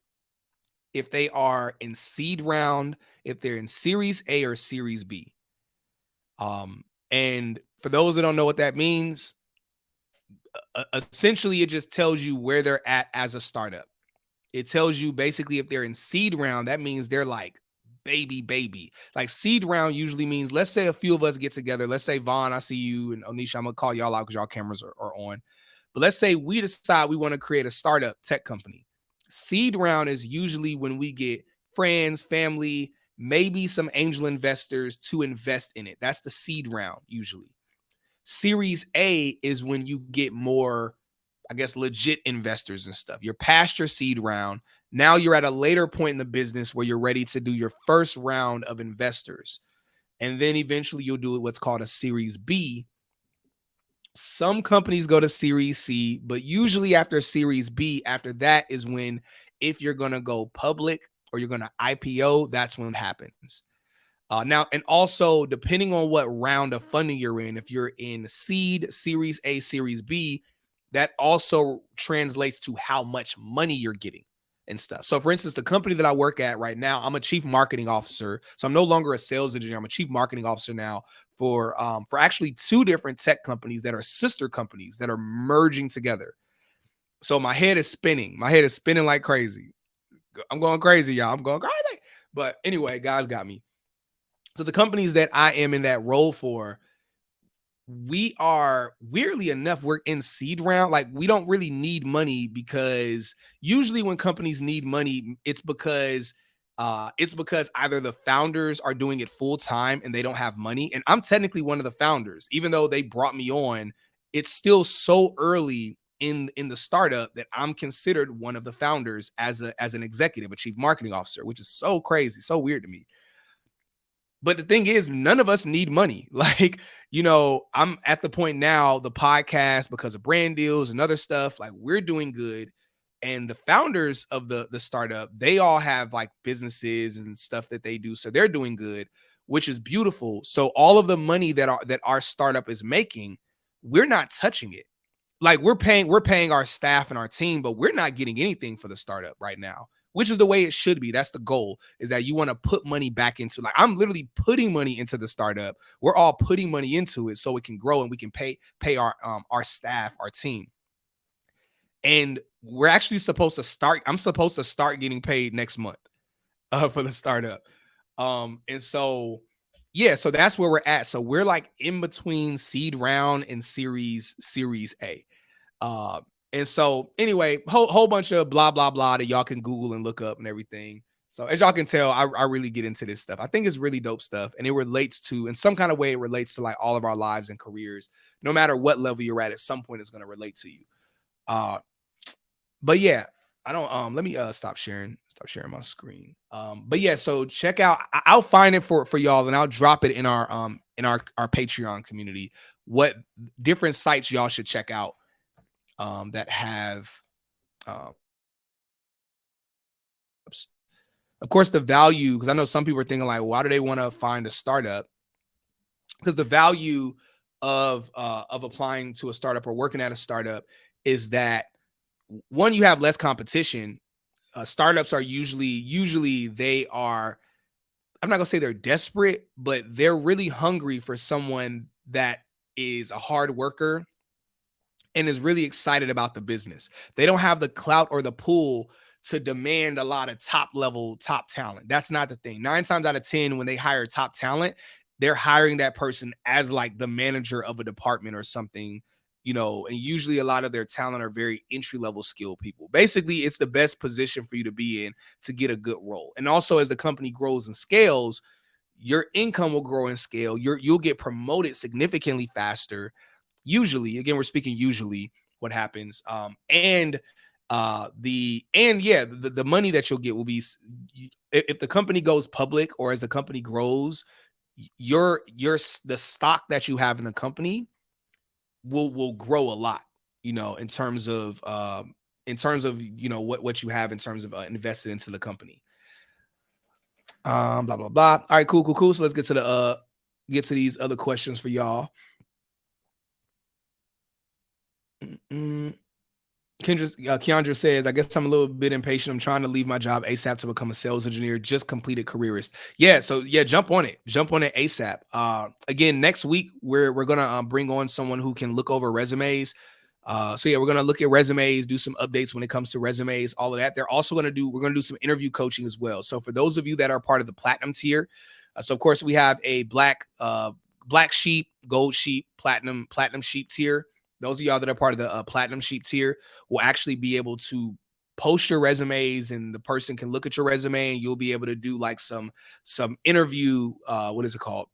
in seed round, if they're in Series A or Series B. And for those that don't know what that means, Essentially, it just tells you where they're at as a startup. It tells you basically if they're in seed round, that means they're like baby. Like seed round usually means, let's say a few of us get together. Let's say Vaughn, I see you, and Onisha, I'm gonna call y'all out because y'all cameras are on. But let's say we decide we want to create a startup tech company. Seed round is usually when we get friends, family, maybe some angel investors to invest in it. That's the seed round usually. Series A is when you get more, I guess, legit investors and stuff. You're past your seed round. Now you're at a later point in the business where you're ready to do your first round of investors. And then eventually you'll do what's called a Series B. Some companies go to Series C, but usually after Series B, after that is when, if you're going to go public or you're going to IPO, that's when it happens. Now, and also depending on what round of funding you're in, if you're in seed, Series A, Series B, that also translates to how much money you're getting and stuff. So for instance, the company that I work at right now, I'm a chief marketing officer. So I'm no longer a sales engineer. I'm a chief marketing officer now for actually two different tech companies that are sister companies that are merging together. So my head is spinning. My head is spinning like crazy. I'm going crazy, y'all. I'm going crazy. But anyway, guys got me. So the companies that I am in that role for, we are, weirdly enough, we're in seed round. Like we don't really need money, because usually when companies need money, it's because either the founders are doing it full time and they don't have money. And I'm technically one of the founders, even though they brought me on. It's still so early in the startup that I'm considered one of the founders as an executive, a chief marketing officer, which is so crazy, so weird to me. But the thing is, none of us need money. Like, I'm at the point now, the podcast, because of brand deals and other stuff, like we're doing good. And the founders of the startup, they all have like businesses and stuff that they do. So they're doing good, which is beautiful. So all of the money that our startup is making, we're not touching it. Like we're paying our staff and our team, but we're not getting anything for the startup right now, which is the way it should be. That's the goal, is that you want to put money back into, like, I'm literally putting money into the startup. We're all putting money into it so it can grow and we can pay our staff, our team. And we're actually supposed to start, I'm supposed to start getting paid next month for the startup. And so yeah, so that's where we're at. So we're like in between seed round and series A. Uh, and so anyway, whole bunch of blah, blah, blah that y'all can Google and look up and everything. So as y'all can tell, I really get into this stuff. I think it's really dope stuff. And it relates to, in some kind of way, it relates to like all of our lives and careers. No matter what level you're at some point, it's going to relate to you. But yeah, I don't, let me stop sharing my screen. But yeah, so check out, I'll find it for y'all and I'll drop it in our Patreon community, what different sites y'all should check out that have, of course, the value, because I know some people are thinking like, why do they want to find a startup? Because the value of applying to a startup or working at a startup is that, one, you have less competition. Startups are usually they are, I'm not gonna say they're desperate, but they're really hungry for someone that is a hard worker and is really excited about the business. They don't have the clout or the pull to demand a lot of top talent. That's not the thing. 9 times out of 10, when they hire top talent, they're hiring that person as like the manager of a department or something, and usually a lot of their talent are very entry-level skill people. Basically, it's the best position for you to be in to get a good role. And also, as the company grows and scales, your income will grow and scale. You'll get promoted significantly faster. Usually, again, we're speaking usually what happens. The money that you'll get will be, if the company goes public or as the company grows, the stock that you have in the company will grow a lot, in terms of what you have in terms of invested into the company. Blah blah blah. All right, cool. So let's get to these other questions for y'all. Keandra says, I guess I'm a little bit impatient. I'm trying to leave my job ASAP to become a sales engineer. Just completed Careerist. Yeah, so yeah, jump on it ASAP. Again, next week we're gonna bring on someone who can look over resumes. So yeah, we're gonna look at resumes, do some updates when it comes to resumes, all of that. We're gonna do some interview coaching as well. So for those of you that are part of the platinum tier, so of course we have a black sheep, gold sheep, platinum sheep tier. Those of y'all that are part of the platinum sheep tier will actually be able to post your resumes, and the person can look at your resume, and you'll be able to do like some interview, what is it called?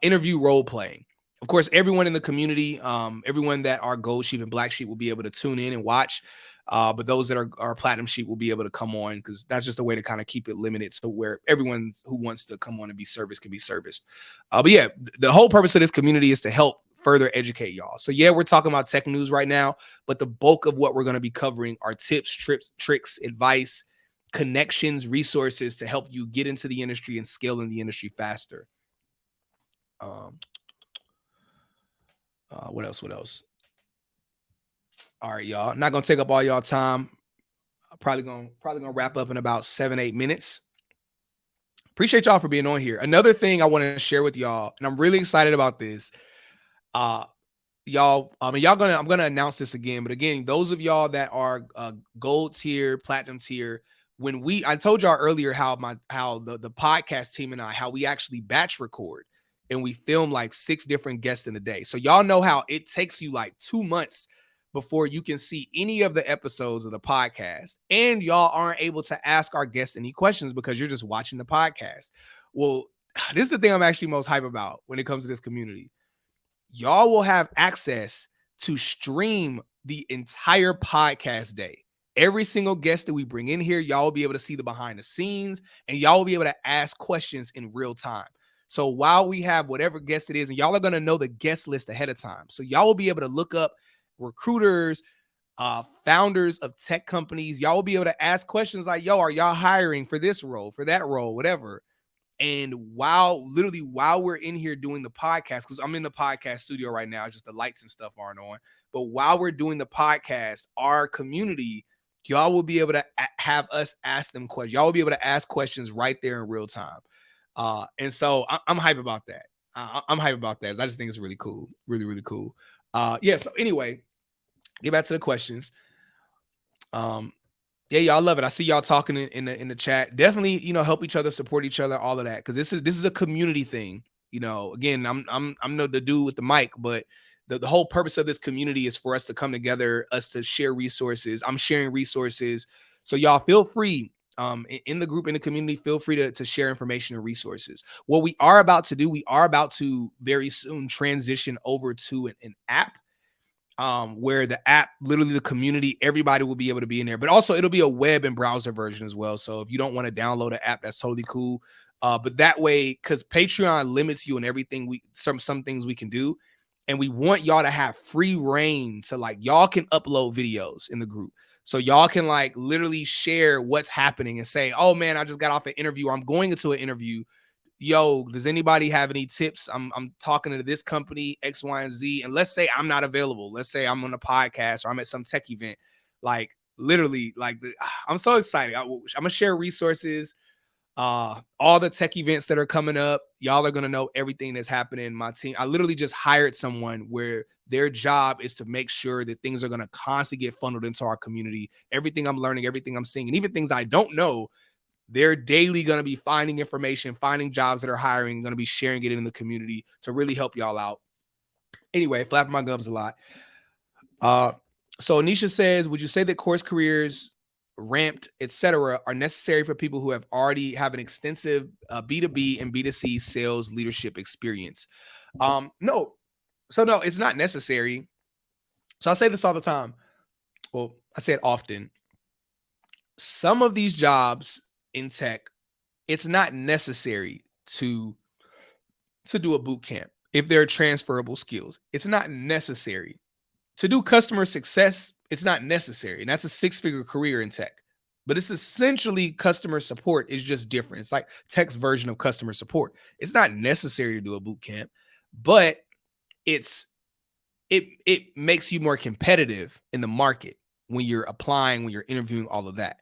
Interview role playing. Of course, everyone in the community, everyone that are gold sheep and black sheep will be able to tune in and watch. But those that are platinum sheep will be able to come on, because that's just a way to kind of keep it limited to where everyone who wants to come on and be serviced can be serviced. But yeah, the whole purpose of this community is to help further educate y'all. So yeah, we're talking about tech news right now, but the bulk of what we're going to be covering are tips, tricks, advice, connections, resources to help you get into the industry and scale in the industry faster. What else? All right, y'all. I'm not gonna take up all y'all time. I'm probably gonna wrap up in about 7-8 minutes. Appreciate y'all for being on here. Another thing I want to share with y'all, and I'm really excited about this. Y'all, I'm gonna announce this again, but again, those of y'all that are gold tier, platinum tier, I told y'all earlier how the podcast team and how we actually batch record, and we film like 6 different guests in a day. So y'all know how it takes you like 2 months before you can see any of the episodes of the podcast, and y'all aren't able to ask our guests any questions because you're just watching the podcast. Well, this is the thing I'm actually most hype about when it comes to this community. Y'all will have access to stream the entire podcast day. Every single guest that we bring in here, y'all will be able to see the behind the scenes, and y'all will be able to ask questions in real time. So while we have whatever guest it is, and y'all are going to know the guest list ahead of time. So y'all will be able to look up recruiters, founders of tech companies. Y'all will be able to ask questions like, yo, are y'all hiring for this role, for that role, whatever. And while we're in here doing the podcast, because I'm in the podcast studio right now, just the lights and stuff aren't on. But while we're doing the podcast, our community, y'all will be able to have us ask them questions. Y'all will be able to ask questions right there in real time. And so I'm hype about that. I'm hype about that. I just think it's really cool. Really, really cool. Yeah. So anyway, get back to the questions. Yeah, y'all love it. I see y'all talking in the chat. Definitely, help each other, support each other, all of that, because this is a community thing. Again, I'm the dude with the mic, but the whole purpose of this community is for us to come together, us to share resources. I'm sharing resources, so y'all feel free. In the group, in the community, feel free to share information and resources. What we are about to do, we are about to very soon transition over to an app. Where the app, literally the community, everybody will be able to be in there, but also it'll be a web and browser version as well. So if you don't want to download an app, that's totally cool. But that way, because Patreon limits you and everything, some things we can do, and we want y'all to have free reign to, like, y'all can upload videos in the group. So y'all can like literally share what's happening and say, oh man, I just got off an interview, or I'm going into an interview. Yo, does anybody have any tips? I'm talking to this company, X, Y, and Z. And let's say I'm not available. Let's say I'm on a podcast or I'm at some tech event. Like literally, I'm so excited. I'm going to share resources, all the tech events that are coming up. Y'all are going to know everything that's happening in my team. I literally just hired someone where their job is to make sure that things are going to constantly get funneled into our community. Everything I'm learning, everything I'm seeing, and even things I don't know, they're daily going to be finding information, finding jobs that are hiring, going to be sharing it in the community to really help y'all out. Anyway, flapping my gums a lot. So Anisha says, would you say that CourseCareers, Ramped, etc., are necessary for people who have an extensive B2B and B2C sales leadership experience? No. So no, it's not necessary. So I say this all the time. Well, I say it often. Some of these jobs in tech, it's not necessary to do a boot camp if they're transferable skills. It's not necessary to do customer success. It's not necessary, and that's a 6-figure career in tech. But it's essentially customer support. Is just different. It's like tech's version of customer support. It's not necessary to do a boot camp, but it makes you more competitive in the market when you're applying, when you're interviewing, all of that.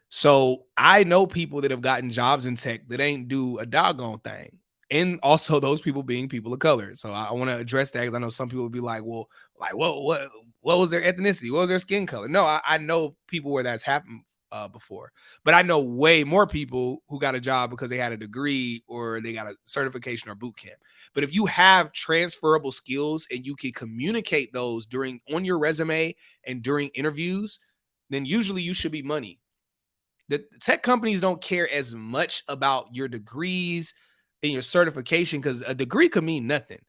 So I know people that have gotten jobs in tech that ain't do a doggone thing. And also those people being people of color. So I want to address that, because I know some people will be like, well, like, what what was their ethnicity? What was their skin color? No, I know people where that's happened before, but I know way more people who got a job because they had a degree or they got a certification or boot camp. But if you have transferable skills and you can communicate those on your resume and during interviews, then usually you should be money. The tech companies don't care as much about your degrees and your certification because a degree could mean nothing.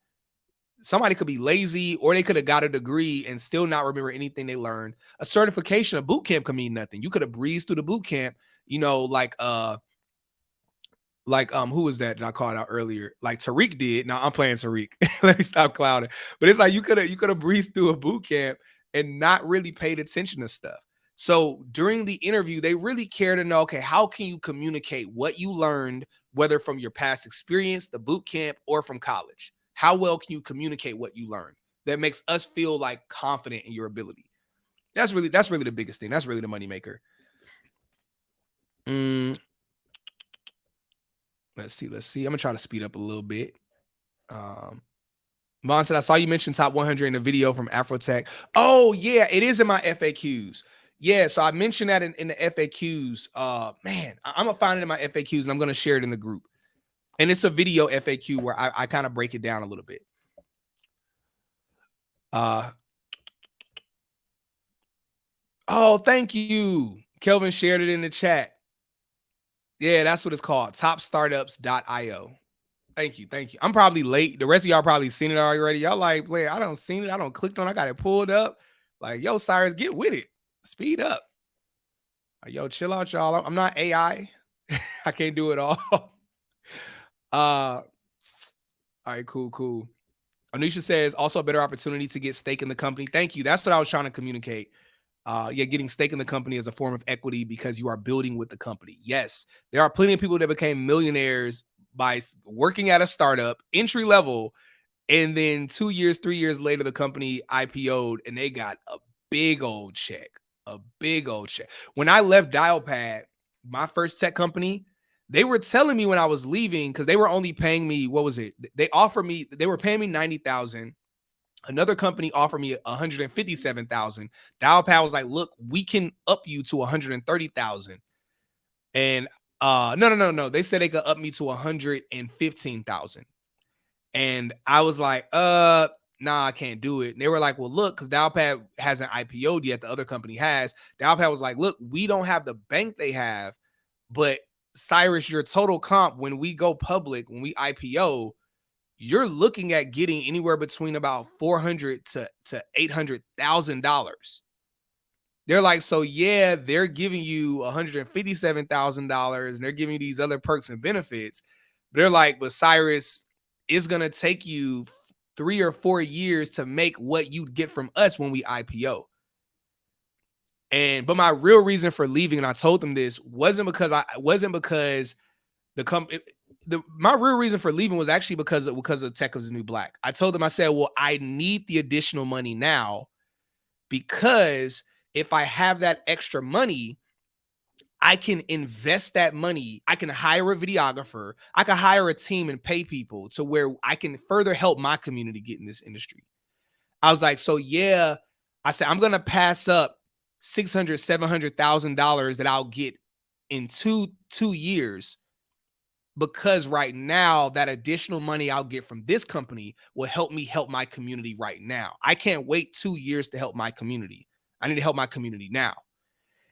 Somebody could be lazy or they could have got a degree and still not remember anything they learned. A certification, a boot camp could mean nothing. You could have breezed through the boot camp, who was that I called out earlier? Like Tariq did. Now I'm playing Tariq. Let me stop clouding. But it's like you could have breezed through a boot camp and not really paid attention to stuff. So during the interview, they really care to know, okay, how can you communicate what you learned, whether from your past experience, the boot camp, or from college? How well can you communicate what you learned? That makes us feel like confident in your ability. That's really the biggest thing. That's really the moneymaker. Let's see. I'm gonna try to speed up a little bit. Vaughn said, I saw you mention top 100 in a video from Afrotech. Oh yeah, it is in my FAQs. Yeah, so I mentioned that in the FAQs. Man, I'm gonna find it in my FAQs and I'm gonna share it in the group. And it's a video FAQ where I kind of break it down a little bit. Oh, thank you. Kelvin shared it in the chat. Yeah, that's what it's called. Topstartups.io. Thank you. I'm probably late. The rest of y'all probably seen it already. Y'all like, play. I don't seen it. I don't clicked on. I got it pulled up. Like, yo, Cyrus, get with it. Speed up. Like, yo, chill out, y'all. I'm not AI. I can't do it all. All right, cool. Anisha says, also a better opportunity to get stake in the company. Thank you. That's what I was trying to communicate. Getting stake in the company as a form of equity because you are building with the company. Yes, there are plenty of people that became millionaires by working at a startup, entry level, and then 2 years, 3 years later, the company IPO'd and they got a big old check. When I left Dialpad, my first tech company, they were telling me when I was leaving, because they were only paying me, what was it? They were paying me $90,000. Another company offered me $157,000. Dialpad was like, look, we can up you to $130,000. And no. They said they could up me to $115,000. And I was like, nah, I can't do it. And they were like, well, look, because Dialpad hasn't IPO'd yet, the other company has. Dialpad was like, look, we don't have the bank they have, but Cyrus, your total comp when we go public, when we IPO, you're looking at getting anywhere between about $400,000 to $800,000. They're like, so yeah, they're giving you $157,000 and they're giving you these other perks and benefits. They're like, but Cyrus, it's gonna take you 3 or 4 years to make what you'd get from us when we IPO. But my real reason for leaving, and I told them this, wasn't because the company. My real reason for leaving was actually because of Tech is the New Black. I told them, I said, well, I need the additional money now because if I have that extra money, I can invest that money. I can hire a videographer. I can hire a team and pay people to where I can further help my community get in this industry. I was like, so yeah, I said, I'm going to pass up $600,000, $700,000 that I'll get in two years, because right now that additional money I'll get from this company will help me help my community right now. I can't wait 2 years to help my community. I need to help my community now.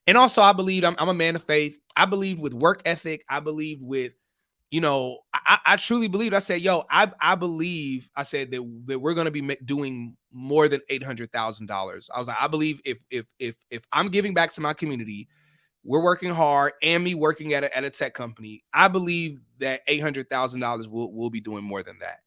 And also, I believe I'm a man of faith. I believe with work ethic. I believe with, I truly believe. I said, yo, I believe. I said that we're going to be doing more than $800,000. I was like, I believe if I'm giving back to my community, we're working hard, and me working at a tech company, I believe that $800,000 will be doing more than that.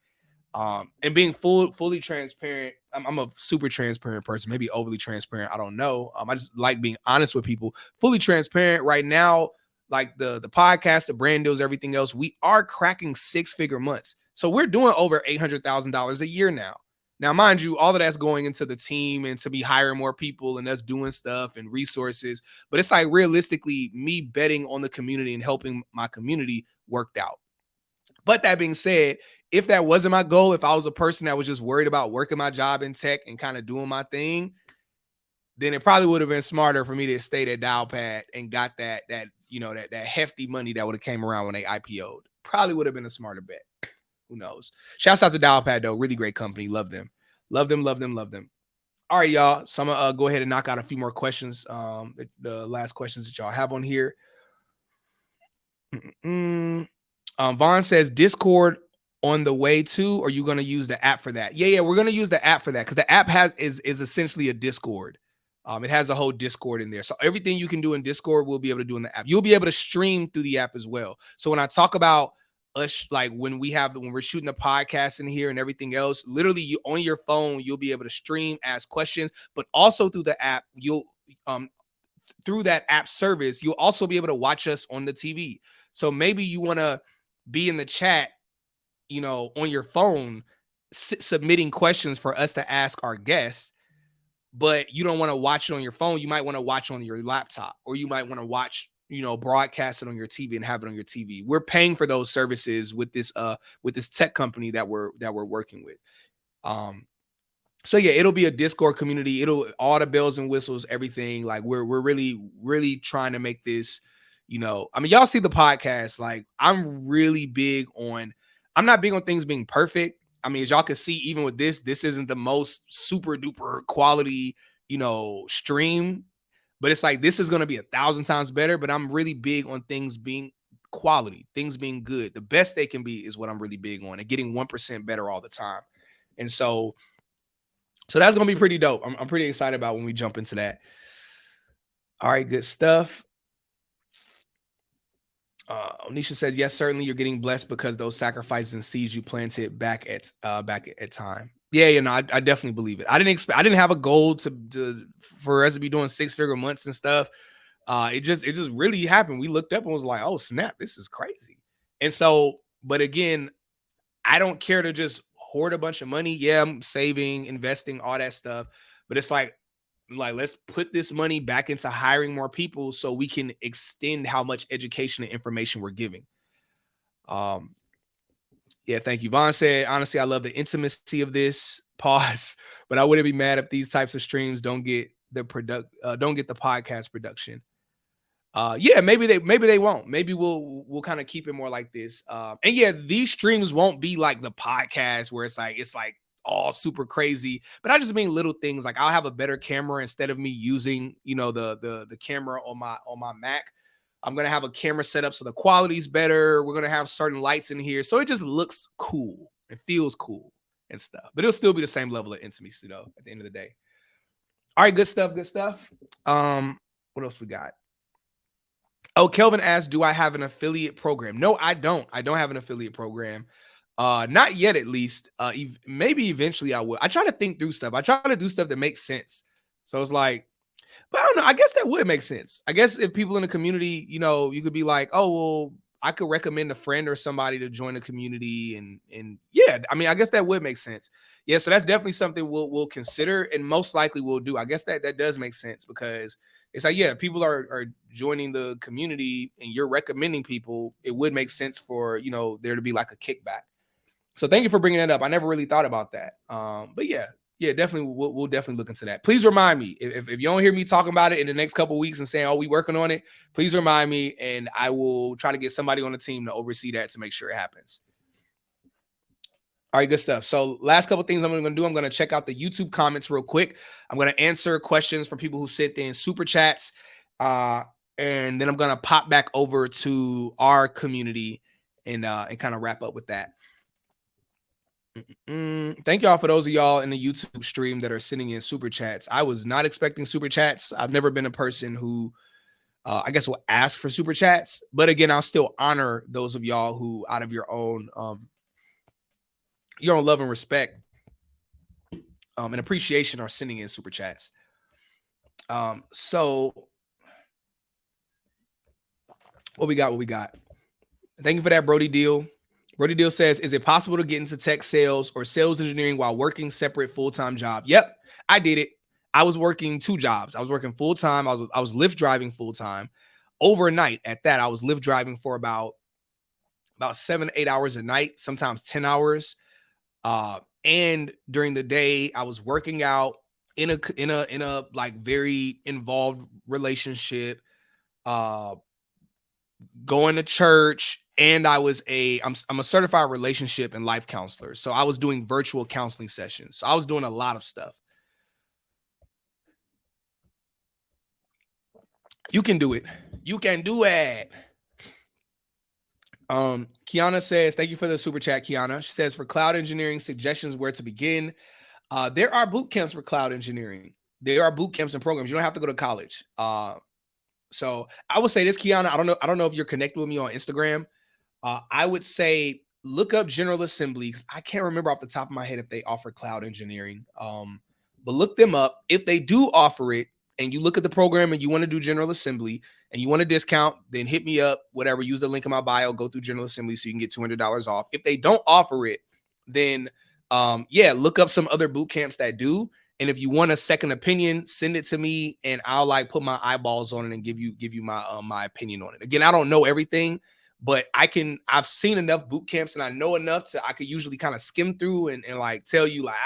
And being fully transparent, I'm a super transparent person, maybe overly transparent. I don't know. I just like being honest with people. Fully transparent right now, like the podcast, the brand deals, everything else, we are cracking 6-figure months. So we're doing over $800,000 a year now. Now, mind you, all of that's going into the team and to be hiring more people and us doing stuff and resources. But it's like realistically me betting on the community and helping my community worked out. But that being said, if that wasn't my goal, if I was a person that was just worried about working my job in tech and kind of doing my thing, then it probably would have been smarter for me to stay at Dialpad and got that hefty money that would have came around when they IPO'd. Probably would have been a smarter bet. Who knows? Shouts out to Dialpad though, really great company. Love them. Love them, love them, love them. All right, y'all. So I'm gonna go ahead and knock out a few more questions. The last questions that y'all have on here. Vaughn says Discord on the way too, or are you going to use the app for that? Yeah, we're going to use the app for that because the app is essentially a Discord. It has a whole Discord in there. So everything you can do in Discord, we'll be able to do in the app. You'll be able to stream through the app as well. So when I talk about us, like when we're shooting a podcast in here and everything else, literally you on your phone, you'll be able to stream, ask questions, but also through the app, through that app service, you'll also be able to watch us on the TV. So maybe you want to be in the chat, on your phone, submitting questions for us to ask our guests, but you don't want to watch it on your phone. You might want to watch on your laptop, or you might want to watch, broadcast it on your TV and have it on your TV. We're paying for those services with this tech company that we're working with. So yeah, it'll be a Discord community. It'll all the bells and whistles, everything. Like we're really, really trying to make this, y'all see the podcast. Like I'm not big on things being perfect. As y'all can see, even with this isn't the most super duper quality, stream, but it's like, this is going to be 1,000 times better, but I'm really big on things being quality, things being good. The best they can be is what I'm really big on, and getting 1% better all the time. And so that's going to be pretty dope. I'm pretty excited about when we jump into that. All right, good stuff. Onisha says, yes, certainly you're getting blessed because those sacrifices and seeds you planted back at time. Yeah, I definitely believe it. I didn't have a goal for us to be doing 6-figure months and stuff. It just really happened. We looked up and was like, oh snap, this is crazy. And so, but again, I don't care to just hoard a bunch of money. Yeah, I'm saving, investing, all that stuff. But it's like let's put this money back into hiring more people so we can extend how much education and information we're giving. Yeah, thank you. Vaughn said, honestly, I love the intimacy of this. Pause. But I wouldn't be mad if these types of streams don't get the podcast production. Yeah, maybe they won't. Maybe we'll kind of keep it more like this. And yeah, these streams won't be like the podcast where it's like all super crazy, but I just mean little things. Like I'll have a better camera instead of me using, the camera on my Mac. I'm going to have a camera set up so the quality's better. We're going to have certain lights in here. So it just looks cool. It feels cool and stuff, but it'll still be the same level of intimacy though, at the end of the day. All right, good stuff. What else we got? Oh, Kelvin asked, do I have an affiliate program? No, I don't. I don't have an affiliate program. Not yet, at least. Maybe eventually I will. I try to think through stuff. I try to do stuff that makes sense. So it's like, but I don't know. I guess that would make sense. I guess if people in the community, you could be like, oh, well, I could recommend a friend or somebody to join the community. And yeah, I guess that would make sense. Yeah, so that's definitely something we'll consider, and most likely we'll do. I guess that does make sense, because it's like, yeah, people are joining the community and you're recommending people. It would make sense for, there to be like a kickback. So thank you for bringing that up. I never really thought about that. But yeah, definitely. We'll definitely look into that. Please remind me if you don't hear me talking about it in the next couple of weeks and saying, oh, we working on it, please remind me, and I will try to get somebody on the team to oversee that to make sure it happens. All right, good stuff. So last couple of things I'm going to do, I'm going to check out the YouTube comments real quick. I'm going to answer questions from people who sent in super chats. And then I'm going to pop back over to our community and kind of wrap up with that. Thank y'all for those of y'all in the YouTube stream that are sending in super chats. I was not expecting super chats. I've never been a person who I guess will ask for super chats. But again, I'll still honor those of y'all who, out of your own love and respect and appreciation, are sending in super chats. So what we got? Thank you for that, Brody Deal. Brody Deal says, is it possible to get into tech sales or sales engineering while working separate full-time job? Yep, I did it. I was working 2 jobs. I was working full-time. I was Lyft driving full-time. Overnight at that, I was Lyft driving for about 7-8 hours a night, sometimes 10 hours. And during the day, I was working out. in a like very involved relationship, going to church, and I'm a certified relationship and life counselor. So I was doing virtual counseling sessions. So I was doing a lot of stuff. You can do it. You can do it. Kiana says, thank you for the super chat, Kiana. She says, for cloud engineering, suggestions where to begin. There are boot camps for cloud engineering. There are boot camps and programs. You don't have to go to college. So I would say this, Kiana. I don't know if you're connected with me on Instagram. I would say look up General Assembly, because I can't remember off the top of my head if they offer cloud engineering. But look them up. If they do offer it, and you look at the program and you want to do General Assembly and you want a discount, then hit me up, whatever, use the link in my bio, go through General Assembly so you can get $200 off. If they don't offer it, then look up some other boot camps that do. And if you want a second opinion, send it to me and I'll like put my eyeballs on it and give you my opinion on it. Again, I don't know everything, but I've seen enough boot camps and I know enough I could usually kind of skim through and like tell you like,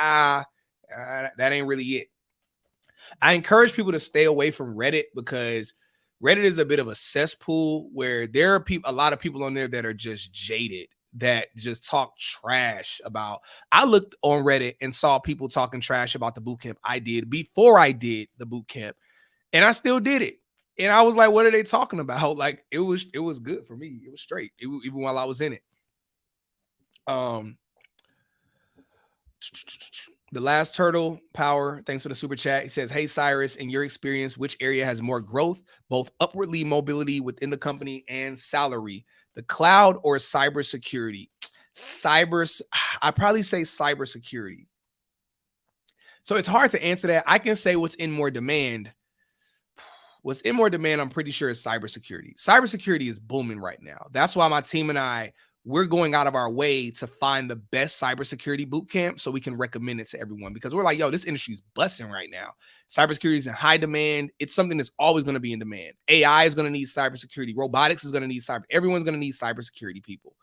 that ain't really it. I encourage people to stay away from Reddit, because Reddit is a bit of a cesspool where there are a lot of people on there that are just jaded, that just talk trash about. I looked on Reddit and saw people talking trash about the bootcamp I did before I did the bootcamp, and I still did it. And I was like, what are they talking about? Like, it was good for me. It was straight, even while I was in it. The last turtle power, thanks for the super chat. He says, hey, Cyrus, in your experience, which area has more growth, both upwardly mobility within the company and salary, the cloud or cybersecurity? I probably say cybersecurity. So it's hard to answer that. I can say what's in more demand. What's in more demand, I'm pretty sure, is cybersecurity. Cybersecurity is booming right now. That's why my team and we're going out of our way to find the best cybersecurity boot camp so we can recommend it to everyone, because we're like, yo, this industry is busting right now. Cybersecurity is in high demand. It's something that's always going to be in demand. AI is going to need cybersecurity. Robotics is going to need everyone's going to need cybersecurity people.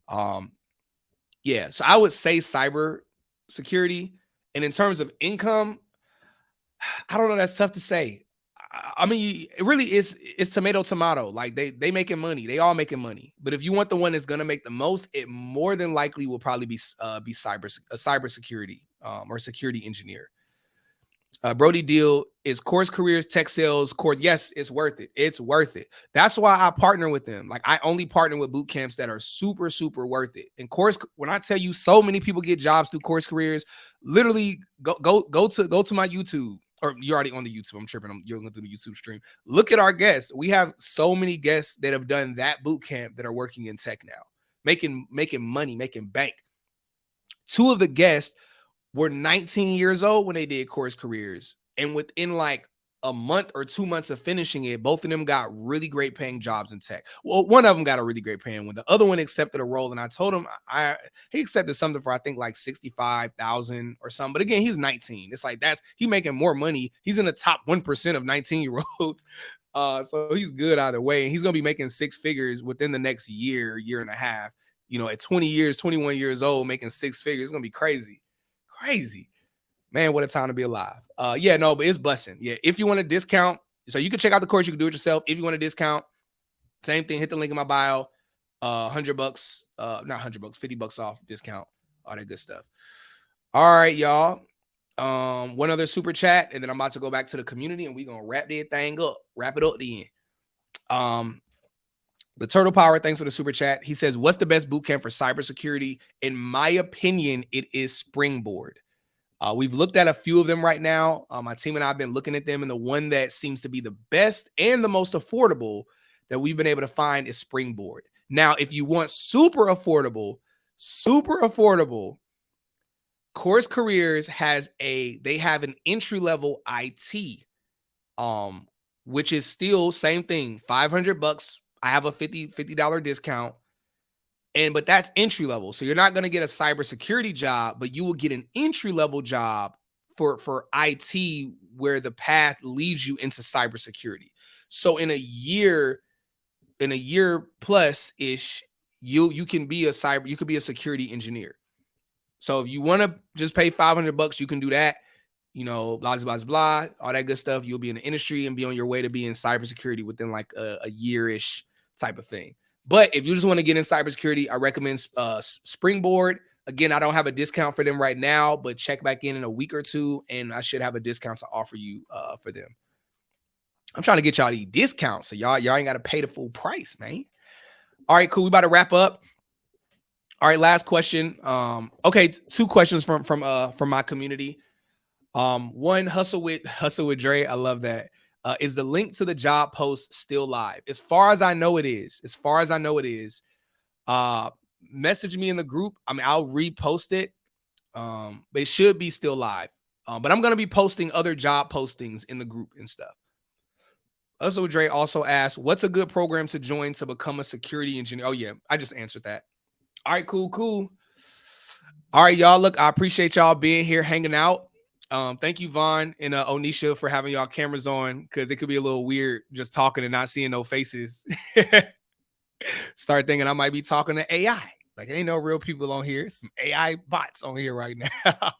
So I would say cybersecurity. And in terms of income, I don't know. That's tough to say. I mean, it really is. It's tomato. Like they making money. They all making money. But if you want the one that's gonna make the most, it more than likely will probably be cybersecurity or security engineer. Brody Deal is CourseCareers tech sales course. Yes, it's worth it. It's worth it. That's why I partner with them. Like, I only partner with boot camps that are super, super worth it. And when I tell you so many people get jobs through CourseCareers, literally go to my YouTube. Or you're already on the YouTube. I'm tripping. You're looking through the YouTube stream. Look at our guests. We have so many guests that have done that boot camp that are working in tech now, making money, making bank. Two of the guests were 19 years old when they did CourseCareers. And within like a month or 2 months of finishing it, both of them got really great paying jobs in tech. Well, one of them got a really great paying one. The other one accepted a role, and I told him he accepted something for, I think, like 65,000 or something. But again, he's 19. It's like he making more money. He's in the top 1% of 19-year-olds. So he's good either way. And he's gonna be making six figures within the next year and a half. You know, at 20 years, 21 years old, making six figures, it's gonna be crazy. Man, what a time to be alive. But it's busting. Yeah, if you want a discount, so you can check out the course, you can do it yourself. If you want a discount, same thing, hit the link in my bio. $100, not $100, $50 off discount, all that good stuff. All right, y'all. One other super chat, and then I'm about to go back to the community and we're gonna wrap it up the end. The Turtle Power, thanks for the super chat. He says, what's the best bootcamp for cybersecurity? In my opinion, it is Springboard. We've looked at a few of them right now. My team and I have been looking at them, and the one that seems to be the best and the most affordable that we've been able to find is Springboard. Now, if you want super affordable, CourseCareers have an entry-level IT, which is still same thing, $500. I have a $50 discount. But that's entry level. So you're not going to get a cybersecurity job, but you will get an entry level job for IT, where the path leads you into cybersecurity. So in a year plus ish, you could be a security engineer. So if you want to just pay $500, you can do that. you know, blah, blah, blah, blah, all that good stuff. You'll be in the industry and be on your way to be in cybersecurity within like a year-ish type of thing. But if you just want to get in cybersecurity, I recommend Springboard. Again, I don't have a discount for them right now, but check back in a week or two, and I should have a discount to offer you for them. I'm trying to get y'all these discounts, so y'all ain't got to pay the full price, man. All right, cool. We about to wrap up. All right, last question. Okay, 2 questions from my community. One, hustle with Dre. I love that. Is the link to the job post still live? As far as I know, it is. Message me in the group. I mean, I'll repost it. But it should be still live. But I'm gonna be posting other job postings in the group and stuff. Hustle with Dre also asked, what's a good program to join to become a security engineer? Oh yeah, I just answered that. All right, cool. All right, y'all. Look, I appreciate y'all being here, hanging out. Thank you, Vaughn and Onisha, for having y'all cameras on, because it could be a little weird just talking and not seeing no faces. Start thinking I might be talking to AI. Like, it ain't no real people on here. Some AI bots on here right now.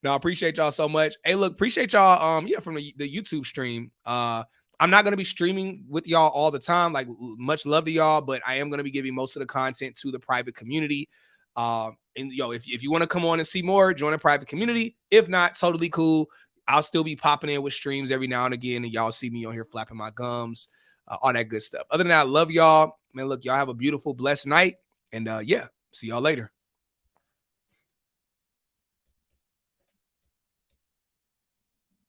No, I appreciate y'all so much. Hey, look, appreciate y'all. Yeah, from the YouTube stream. I'm not gonna be streaming with y'all all the time. Like, much love to y'all, but I am gonna be giving most of the content to the private community. And if you want to come on and see more, join a private community. If not, totally cool. I'll still be popping in with streams every now and again, and y'all see me on here flapping my gums, all that good stuff. Other than that, I love y'all, man. Look, y'all have a beautiful, blessed night, and yeah, see y'all later.